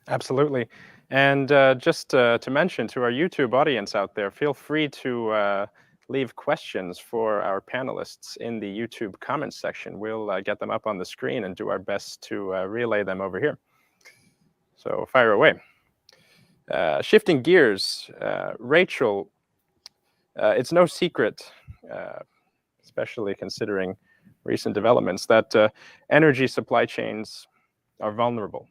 Absolutely. And just to mention to our YouTube audience out there, feel free to leave questions for our panelists in the YouTube comments section. We'll get them up on the screen and do our best to relay them over here. So fire away. Shifting gears, Rachel, it's no secret, especially considering recent developments, that energy supply chains are vulnerable.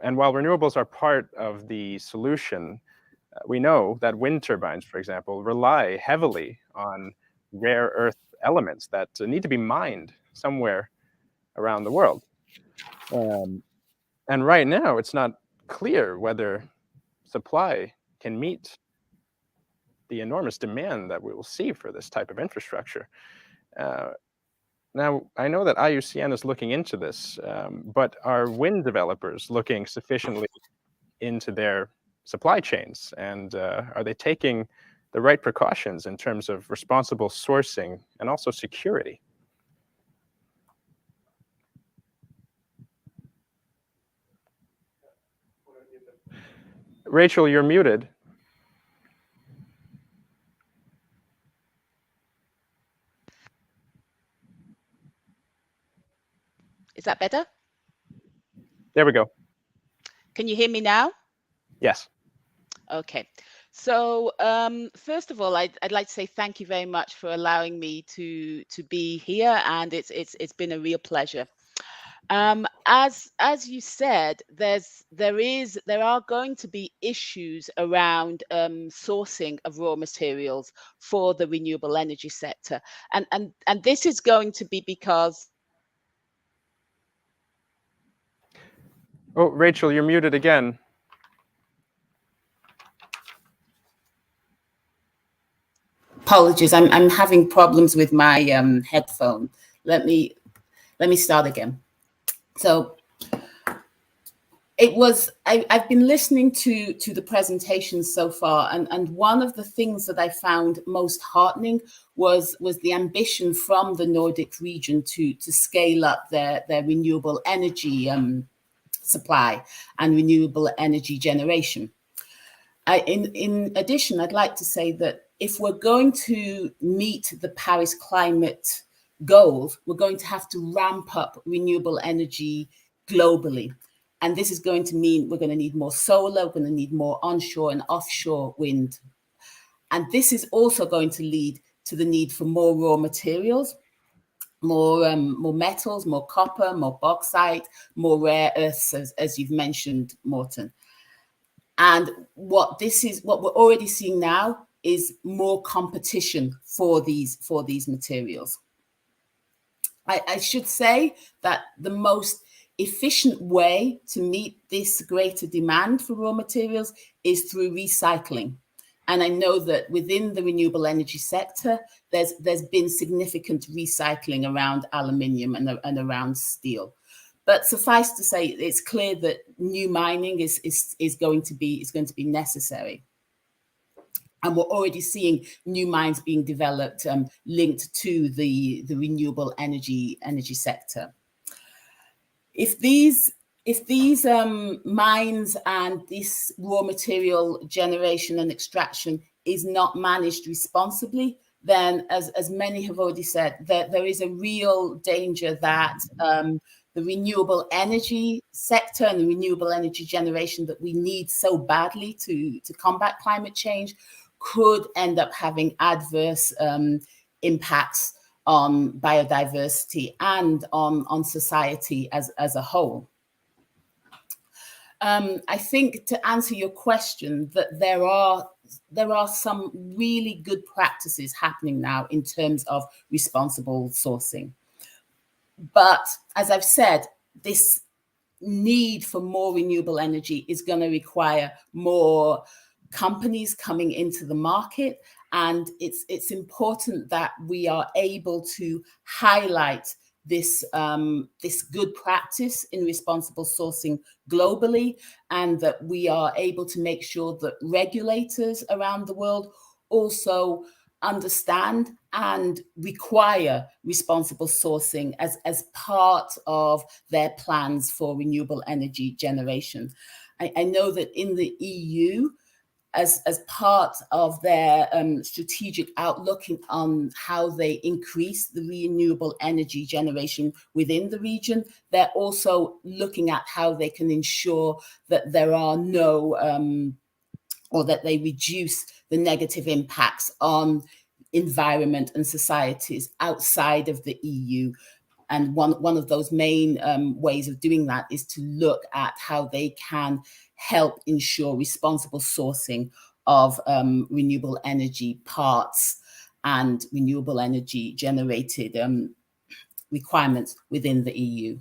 And while renewables are part of the solution, we know that wind turbines, for example, rely heavily on rare earth elements that need to be mined somewhere around the world. And right now, it's not clear whether supply can meet the enormous demand that we will see for this type of infrastructure. Now, I know that IUCN is looking into this, but are wind developers looking sufficiently into their supply chains? And are they taking the right precautions in terms of responsible sourcing and also security? Rachel, you're muted. Is that better? There we go. Can you hear me now? Yes. Okay. So first of all, I'd like to say thank you very much for allowing me to be here, and it's been a real pleasure. As you said, there are going to be issues around sourcing of raw materials for the renewable energy sector, and this is going to be because. Oh, Rachel, you're muted again. Apologies, I'm having problems with my headphone. Let me start again. So I've been listening to the presentations so far, and one of the things that I found most heartening was the ambition from the Nordic region to scale up their renewable energy supply and renewable energy generation. In addition, I'd like to say that if we're going to meet the Paris climate goals, we're going to have to ramp up renewable energy globally. And this is going to mean we're going to need more solar, we're going to need more onshore and offshore wind. And this is also going to lead to the need for more raw materials, more metals, more copper, more bauxite, more rare earths, as you've mentioned, Morten. And what we're already seeing now is more competition for these materials. I should say that the most efficient way to meet this greater demand for raw materials is through recycling. And I know that within the renewable energy sector, there's been significant recycling around aluminium and around steel. But suffice to say, it's clear that new mining is going to be necessary. And we're already seeing new mines being developed linked to the renewable energy sector. If these mines and this raw material generation and extraction is not managed responsibly, then as many have already said, there is a real danger that the renewable energy sector and the renewable energy generation that we need so badly to combat climate change could end up having adverse impacts on biodiversity and on society as a whole. I think, to answer your question, that there are some really good practices happening now in terms of responsible sourcing. But as I've said, this need for more renewable energy is going to require more companies coming into the market, and it's important that we are able to highlight this good practice in responsible sourcing globally, and that we are able to make sure that regulators around the world also understand and require responsible sourcing as part of their plans for renewable energy generation. I know that in the EU, as part of their strategic outlook on how they increase the renewable energy generation within the region, they're also looking at how they can ensure that there are no, or that they reduce the negative impacts on environment and societies outside of the EU. And one of those main ways of doing that is to look at how they can help ensure responsible sourcing of renewable energy parts and renewable energy generated requirements within the EU.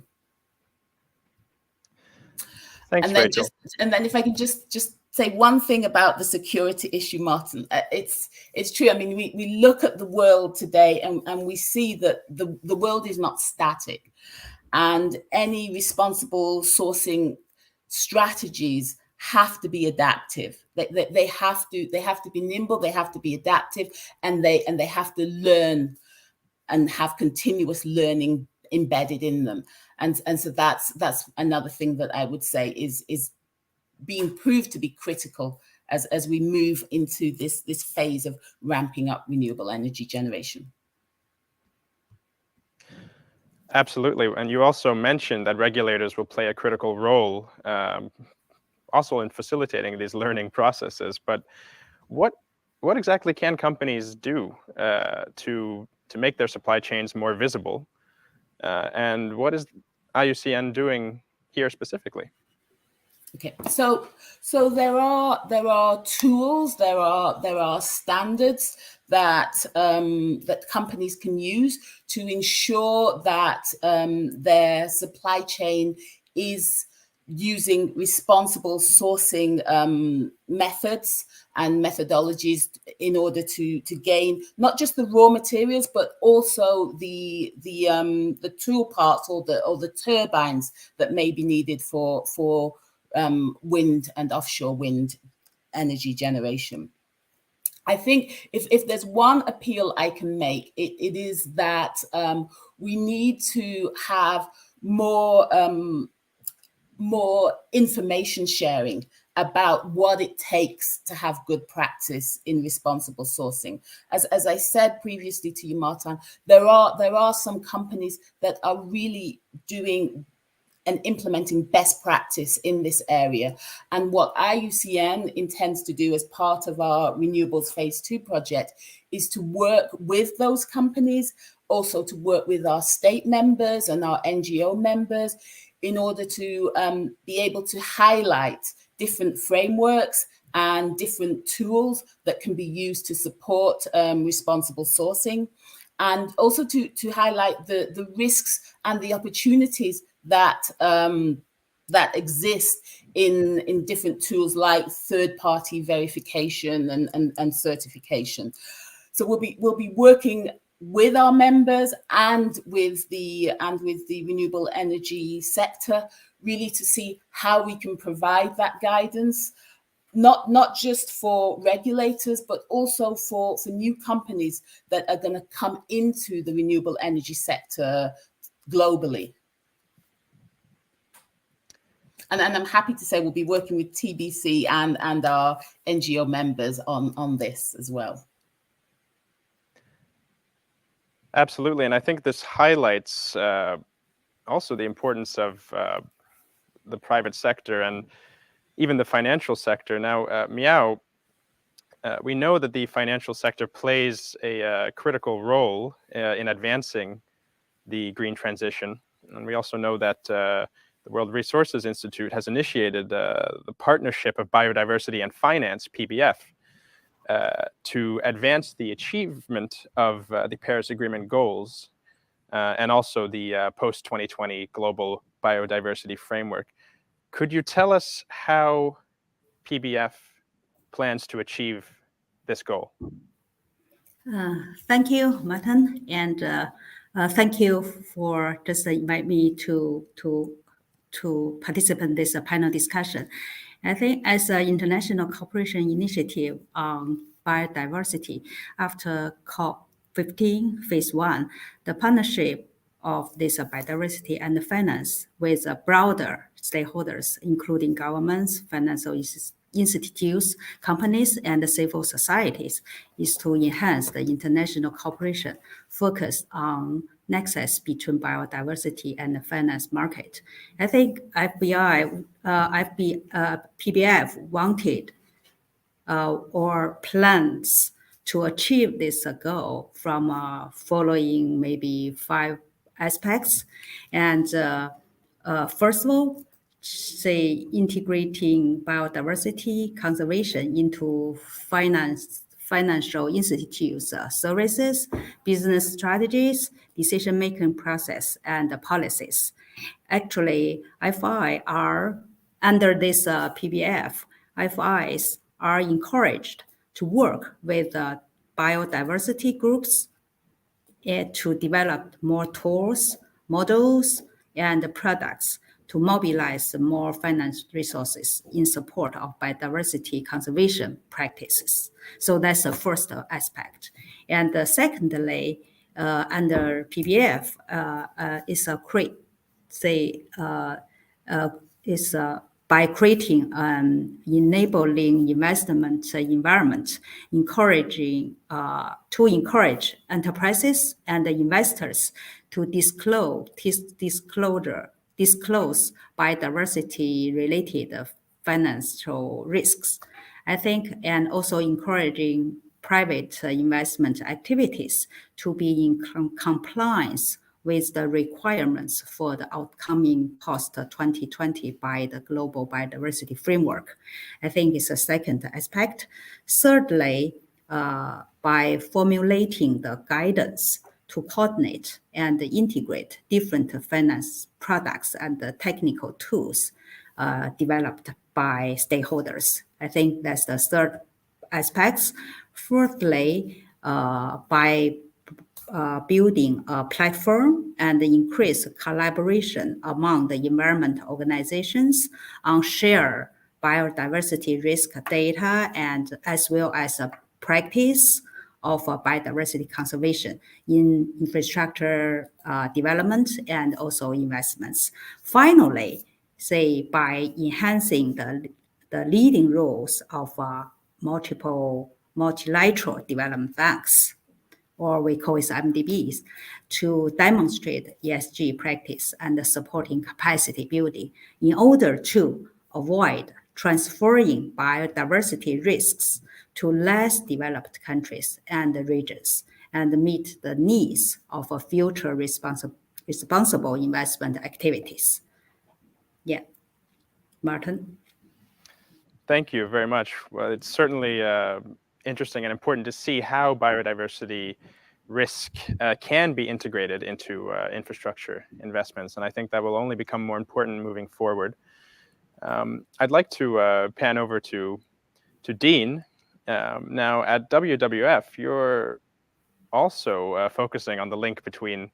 Thanks, and then Rachel. And then if I can just say one thing about the security issue, Martin. It's true. I mean, we look at the world today and we see that the world is not static, and any responsible sourcing strategies have to be adaptive. They have to be nimble, they have to be adaptive, and they have to learn and have continuous learning embedded in them. And so that's another thing that I would say is being proved to be critical as we move into this phase of ramping up renewable energy generation. Absolutely. And you also mentioned that regulators will play a critical role also in facilitating these learning processes. But what exactly can companies do to make their supply chains more visible? And what is IUCN doing here specifically? Okay, so there are tools, there are standards that that companies can use to ensure that their supply chain is using responsible sourcing methods and methodologies in order to gain not just the raw materials but also the tool parts or the turbines that may be needed for wind and offshore wind energy generation. I think if there's one appeal I can make, it is that we need to have more information sharing about what it takes to have good practice in responsible sourcing. As I said previously to you, Martin, there are some companies that are really doing and implementing best practice in this area. And what IUCN intends to do as part of our Renewables Phase 2 project is to work with those companies, also to work with our state members and our NGO members in order to be able to highlight different frameworks and different tools that can be used to support responsible sourcing, and also to highlight the risks and the opportunities that that exist in different tools like third-party verification and certification. So we'll be working with our members and with the renewable energy sector, really to see how we can provide that guidance, not just for regulators, but also for new companies that are going to come into the renewable energy sector globally. And I'm happy to say we'll be working with TBC and our NGO members on this as well. Absolutely, and I think this highlights also the importance of the private sector and even the financial sector. Now, Miao, we know that the financial sector plays a critical role in advancing the green transition, and we also know that the World Resources Institute has initiated the Partnership of Biodiversity and Finance, PBF, to advance the achievement of the Paris Agreement goals and also the post-2020 Global Biodiversity Framework. Could you tell us how PBF plans to achieve this goal? Thank you, Martin, and thank you for just invite me to participate in this panel discussion. I think as an international cooperation initiative on biodiversity, after COP15 Phase 1, the partnership of this biodiversity and finance with broader stakeholders, including governments, financial institutes, companies, and civil societies, is to enhance the international cooperation focused on nexus between biodiversity and the finance market. I think PBF wanted or plans to achieve this goal from following maybe 5 aspects. And first of all, say integrating biodiversity conservation into financial institutes, services, business strategies, decision-making process, and policies. Actually, IFI are, under this PBF, IFIs are encouraged to work with biodiversity groups to develop more tools, models, and products to mobilize more finance resources in support of biodiversity conservation practices. So that's the first aspect. And secondly, under PBF by creating an enabling investment environment, to encourage enterprises and investors to disclose biodiversity-related financial risks. I think, and also encouraging private investment activities to be in compliance with the requirements for the upcoming post-2020 by the Global Biodiversity Framework. I think it's a second aspect. Thirdly, by formulating the guidance to coordinate and integrate different finance products and the technical tools developed by stakeholders. I think that's the third aspect. Fourthly, by building a platform and increase collaboration among the environment organizations on shared biodiversity risk data and as well as a practice of biodiversity conservation in infrastructure development and also investments. Finally, say by enhancing the leading roles of multilateral development banks, or we call it MDBs, to demonstrate ESG practice and supporting capacity building in order to avoid transferring biodiversity risks to less developed countries and regions and meet the needs of future responsible investment activities. Yeah, Martin. Thank you very much. Well, it's certainly interesting and important to see how biodiversity risk can be integrated into infrastructure investments. And I think that will only become more important moving forward. I'd like to pan over to Dean. Now at WWF, you're also focusing on the link between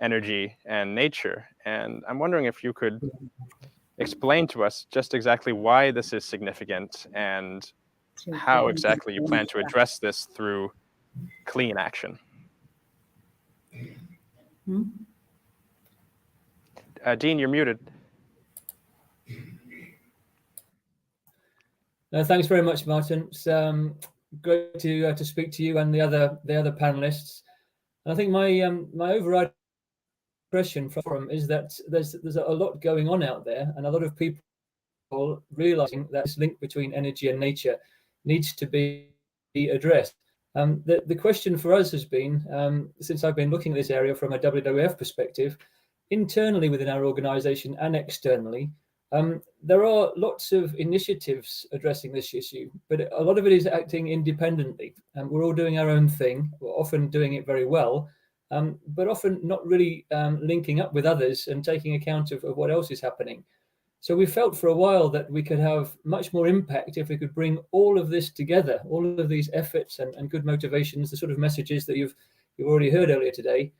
energy and nature. And I'm wondering if you could explain to us just exactly why this is significant and how exactly you plan to address this through clean action. Dean, you're muted. Thanks very much, Martin. It's great to speak to you and the other panelists. And I think my overriding impression from is that there's a lot going on out there, and a lot of people realizing that this link between energy and nature needs to be addressed. The question for us has been, since I've been looking at this area from a WWF perspective, internally within our organization and externally, there are lots of initiatives addressing this issue, but a lot of it is acting independently. We're all doing our own thing. We're often doing it very well, but often not really linking up with others and taking account of what else is happening. So we felt for a while that we could have much more impact if we could bring all of this together, all of these efforts and good motivations, the sort of messages that you've already heard earlier today,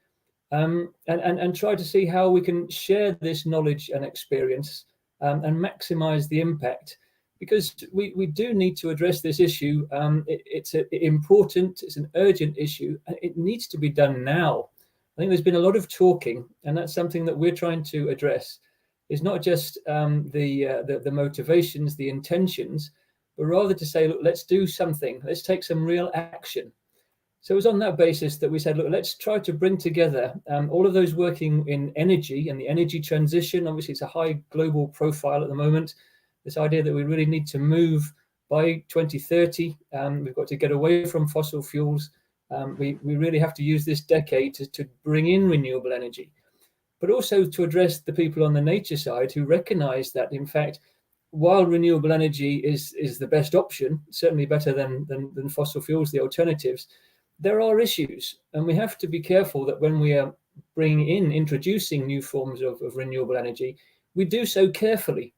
and try to see how we can share this knowledge and experience and maximize the impact. Because we do need to address this issue. It's important, it's an urgent issue, and it needs to be done now. I think there's been a lot of talking, and that's something that we're trying to address. It's not just the motivations, the intentions, but rather to say, look, let's do something. Let's take some real action. So it was on that basis that we said, look, let's try to bring together all of those working in energy and the energy transition. Obviously, it's a high global profile at the moment. This idea that we really need to move by 2030. We've got to get away from fossil fuels. We really have to use this decade to bring in renewable energy, but also to address the people on the nature side who recognize that, in fact, while renewable energy is the best option, certainly better than fossil fuels, the alternatives, there are issues. And we have to be careful that when we are introducing new forms of renewable energy, we do so carefully.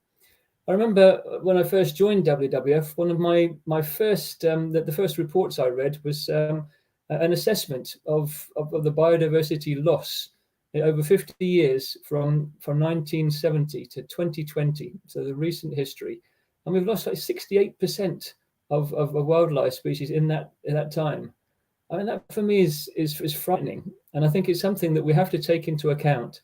I remember when I first joined WWF, one of my first, the first reports I read was an assessment of the biodiversity loss over 50 years from 1970 to 2020, so the recent history. And we've lost like 68% of wildlife species in that time. I mean, that for me is frightening. And I think it's something that we have to take into account.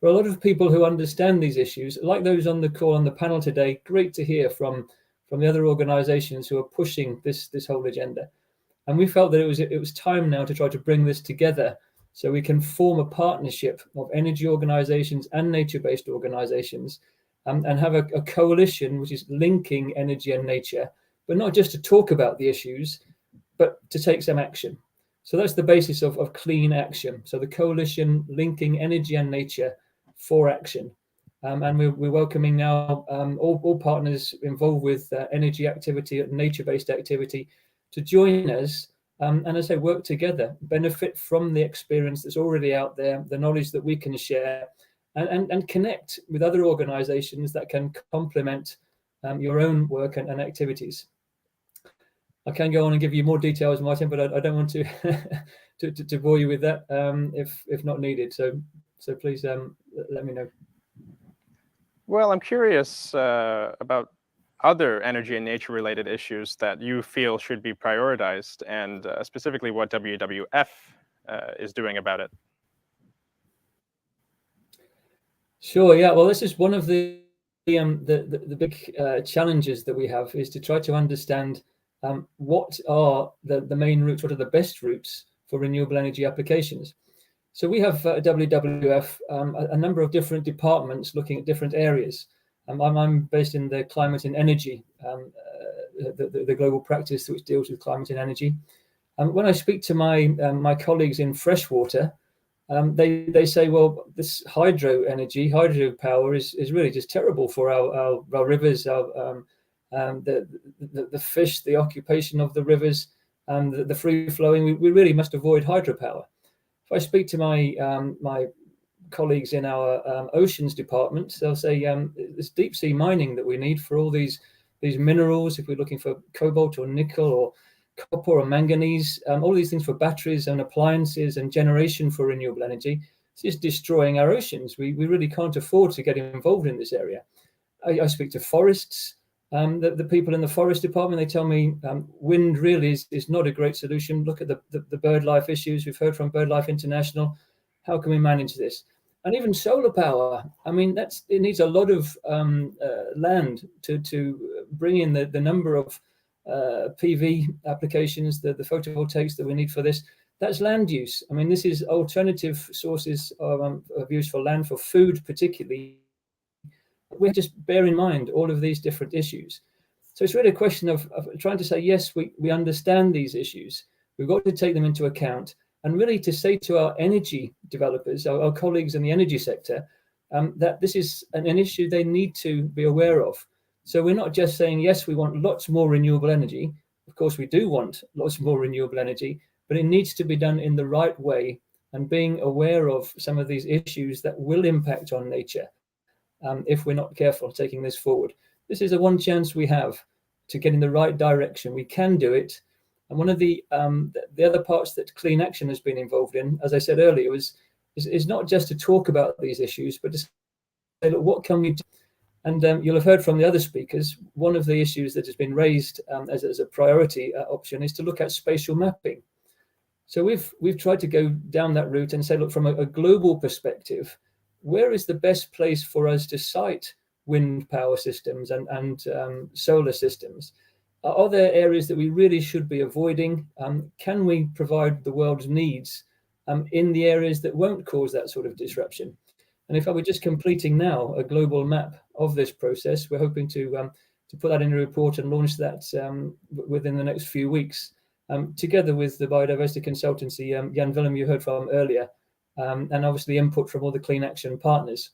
For a lot of people who understand these issues, like those on the call on the panel today, great to hear from the other organizations who are pushing this whole agenda. And we felt that it was time now to try to bring this together So we can form a partnership of energy organizations and nature-based organizations, and have a coalition which is linking energy and nature, but not just to talk about the issues, but to take some action. So that's the basis of clean action. So the coalition linking energy and nature for action. And we're welcoming now all partners involved with energy activity, nature-based activity, to join us, and as I say, work together, benefit from the experience that's already out there, the knowledge that we can share, and connect with other organizations that can complement your own work and activities. I can go on and give you more details, Martin, but I don't want to to bore you with that if not needed. So please let me know. Well, I'm curious about other energy and nature related issues that you feel should be prioritized, and specifically what WWF is doing about it. Sure. Yeah. Well, this is one of the big challenges that we have, is to try to understand what are the main routes, what are the best routes for renewable energy applications. So we have at WWF a number of different departments looking at different areas. I'm based in the climate and energy, the global practice which deals with climate and energy. When I speak to my colleagues in freshwater, they say, well, this hydropower is really just terrible for our rivers, the fish, the occupation of the rivers, the free flowing. We really must avoid hydropower. If I speak to my colleagues in our oceans department, they'll say this deep sea mining that we need for all these minerals, if we're looking for cobalt or nickel or copper or manganese, all these things for batteries and appliances and generation for renewable energy, it's just destroying our oceans. We really can't afford to get involved in this area. I speak to forests. The people in the forest department, they tell me wind really is not a great solution. Look at the bird life issues. We've heard from BirdLife International. How can we manage this? And even solar power, I mean, it needs a lot of land to bring in the number of PV applications, the photovoltaics that we need for this. That's land use. I mean, this is alternative sources of use for land, for food particularly. We have to just bear in mind all of these different issues. So it's really a question of trying to say, yes, we understand these issues. We've got to take them into account, and really to say to our energy developers, our colleagues in the energy sector, that this is an issue they need to be aware of. So we're not just saying, yes, we want lots more renewable energy. Of course, we do want lots more renewable energy, but it needs to be done in the right way, and being aware of some of these issues that will impact on nature if we're not careful taking this forward. This is the one chance we have to get in the right direction. We can do it. And one of the other parts that Clean Action has been involved in, as I said earlier, is not just to talk about these issues, but to say, look, what can we do? And you'll have heard from the other speakers, one of the issues that has been raised as a priority option is to look at spatial mapping. So we've tried to go down that route and say, look, from a global perspective, where is the best place for us to site wind power systems and solar systems? Are there areas that we really should be avoiding? Can we provide the world's needs in the areas that won't cause that sort of disruption? And if I were just completing now a global map of this process, we're hoping to put that in a report and launch that within the next few weeks, together with the biodiversity consultancy Jan Willem you heard from earlier, and obviously input from all the Clean Action partners.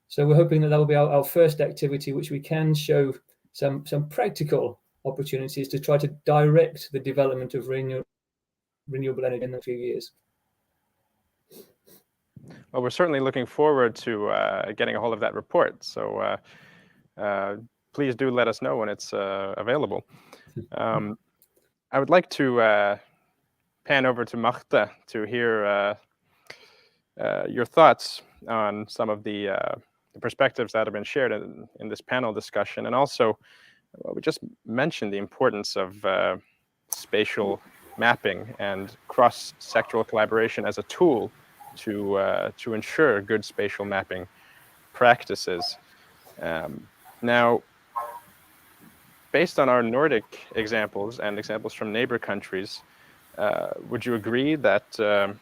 So we're hoping that will be our first activity, which we can show some practical opportunities to try to direct the development of renewable energy in the few years. Well, we're certainly looking forward to getting a hold of that report. So please do let us know when it's available. I would like to pan over to Marte to hear your thoughts on some of the perspectives that have been shared in this panel discussion. And also, we just mentioned the importance of spatial mapping and cross-sectoral collaboration as a tool to ensure good spatial mapping practices. Now, based on our Nordic examples and examples from neighbor countries, would you agree that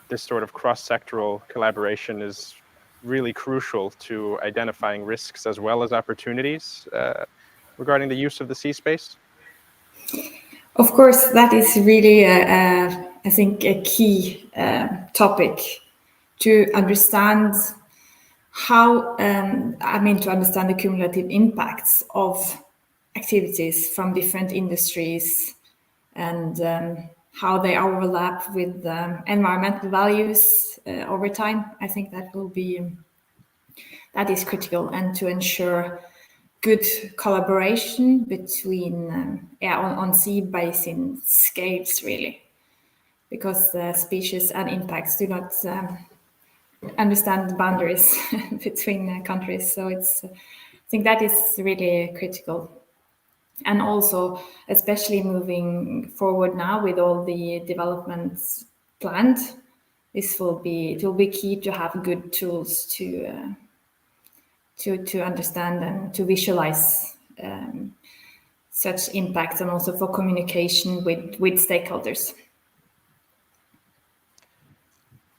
this sort of cross-sectoral collaboration is really crucial to identifying risks as well as opportunities regarding the use of the sea space? Of course, that is really, I think, a key topic to understand how, to understand the cumulative impacts of activities from different industries and how they overlap with environmental values over time. I think that is critical, and to ensure good collaboration between on sea basin scales, really, because species and impacts do not understand boundaries between countries. So I think that is really critical. And also, especially moving forward now with all the developments planned, it will be key to have good tools to understand and to visualize such impacts, and also for communication with stakeholders.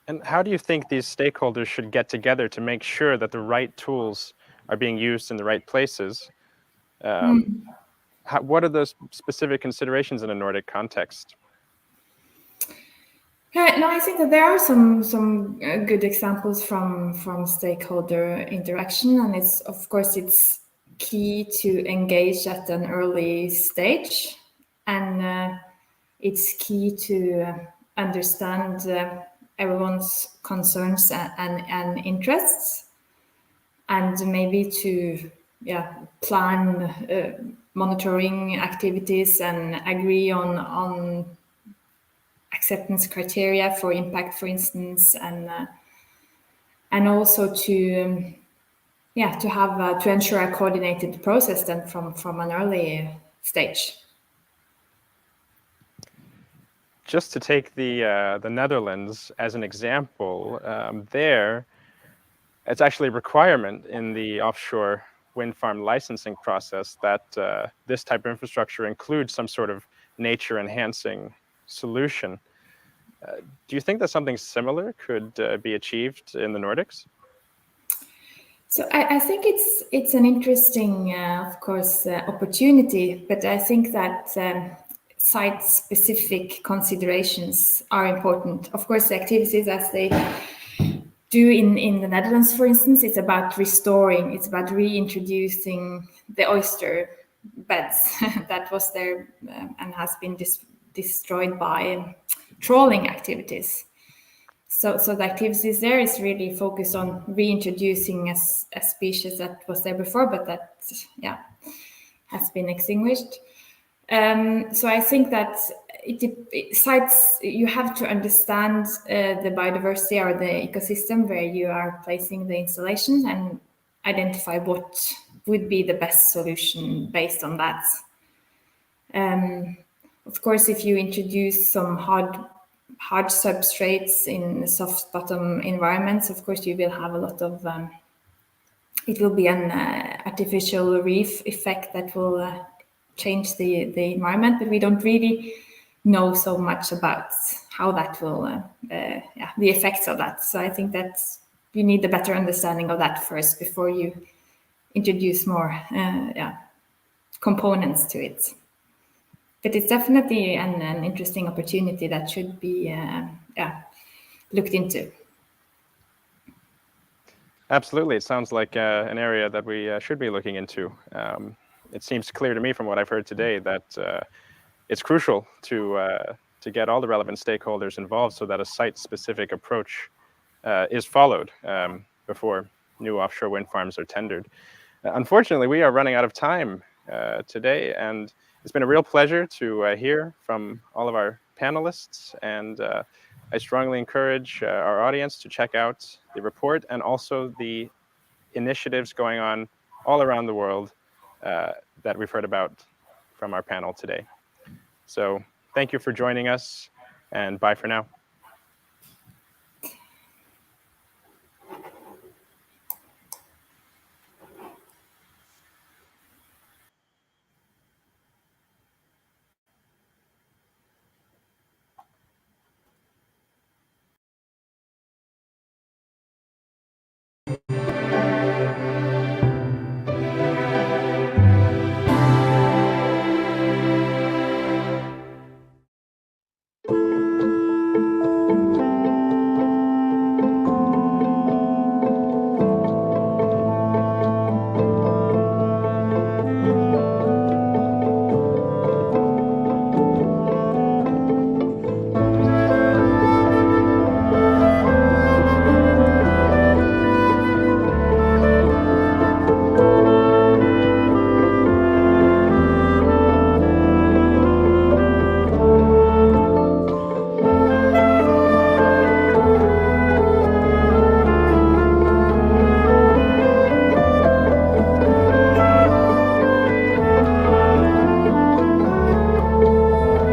And how do you think these stakeholders should get together to make sure that the right tools are being used in the right places? What are those specific considerations in a Nordic context? No, I think that there are some good examples from stakeholder interaction, and it's key to engage at an early stage, and it's key to understand everyone's concerns and interests, and maybe to plan monitoring activities and agree on acceptance criteria for impact, for instance, and also to ensure a coordinated process then from an early stage. Just to take the Netherlands as an example, there, it's actually a requirement in the offshore wind farm licensing process that this type of infrastructure includes some sort of nature-enhancing solution. Do you think that something similar could be achieved in the Nordics? So I think it's an interesting, of course, opportunity, but I think that site-specific considerations are important. Of course, the activities as they do in the Netherlands, for instance, it's about restoring, it's about reintroducing the oyster beds that was there and has been destroyed by trawling activities. So the activities there is really focused on reintroducing a species that was there before, but that has been extinguished. So I think that sites, you have to understand the biodiversity or the ecosystem where you are placing the installation and identify what would be the best solution based on that. Of course, if you introduce some hard substrates in soft bottom environments, of course you will have a lot of it will be an artificial reef effect that will change the environment, but we don't really know so much about how that will the effects of that. So I think that you need a better understanding of that first before you introduce more components to it. But it's definitely an interesting opportunity that should be looked into. Absolutely. It sounds like an area that we should be looking into. It seems clear to me from what I've heard today that it's crucial to get all the relevant stakeholders involved so that a site-specific approach is followed before new offshore wind farms are tendered. Unfortunately, we are running out of time today, and it's been a real pleasure to hear from all of our panelists, and I strongly encourage our audience to check out the report and also the initiatives going on all around the world that we've heard about from our panel today. So thank you for joining us, and bye for now.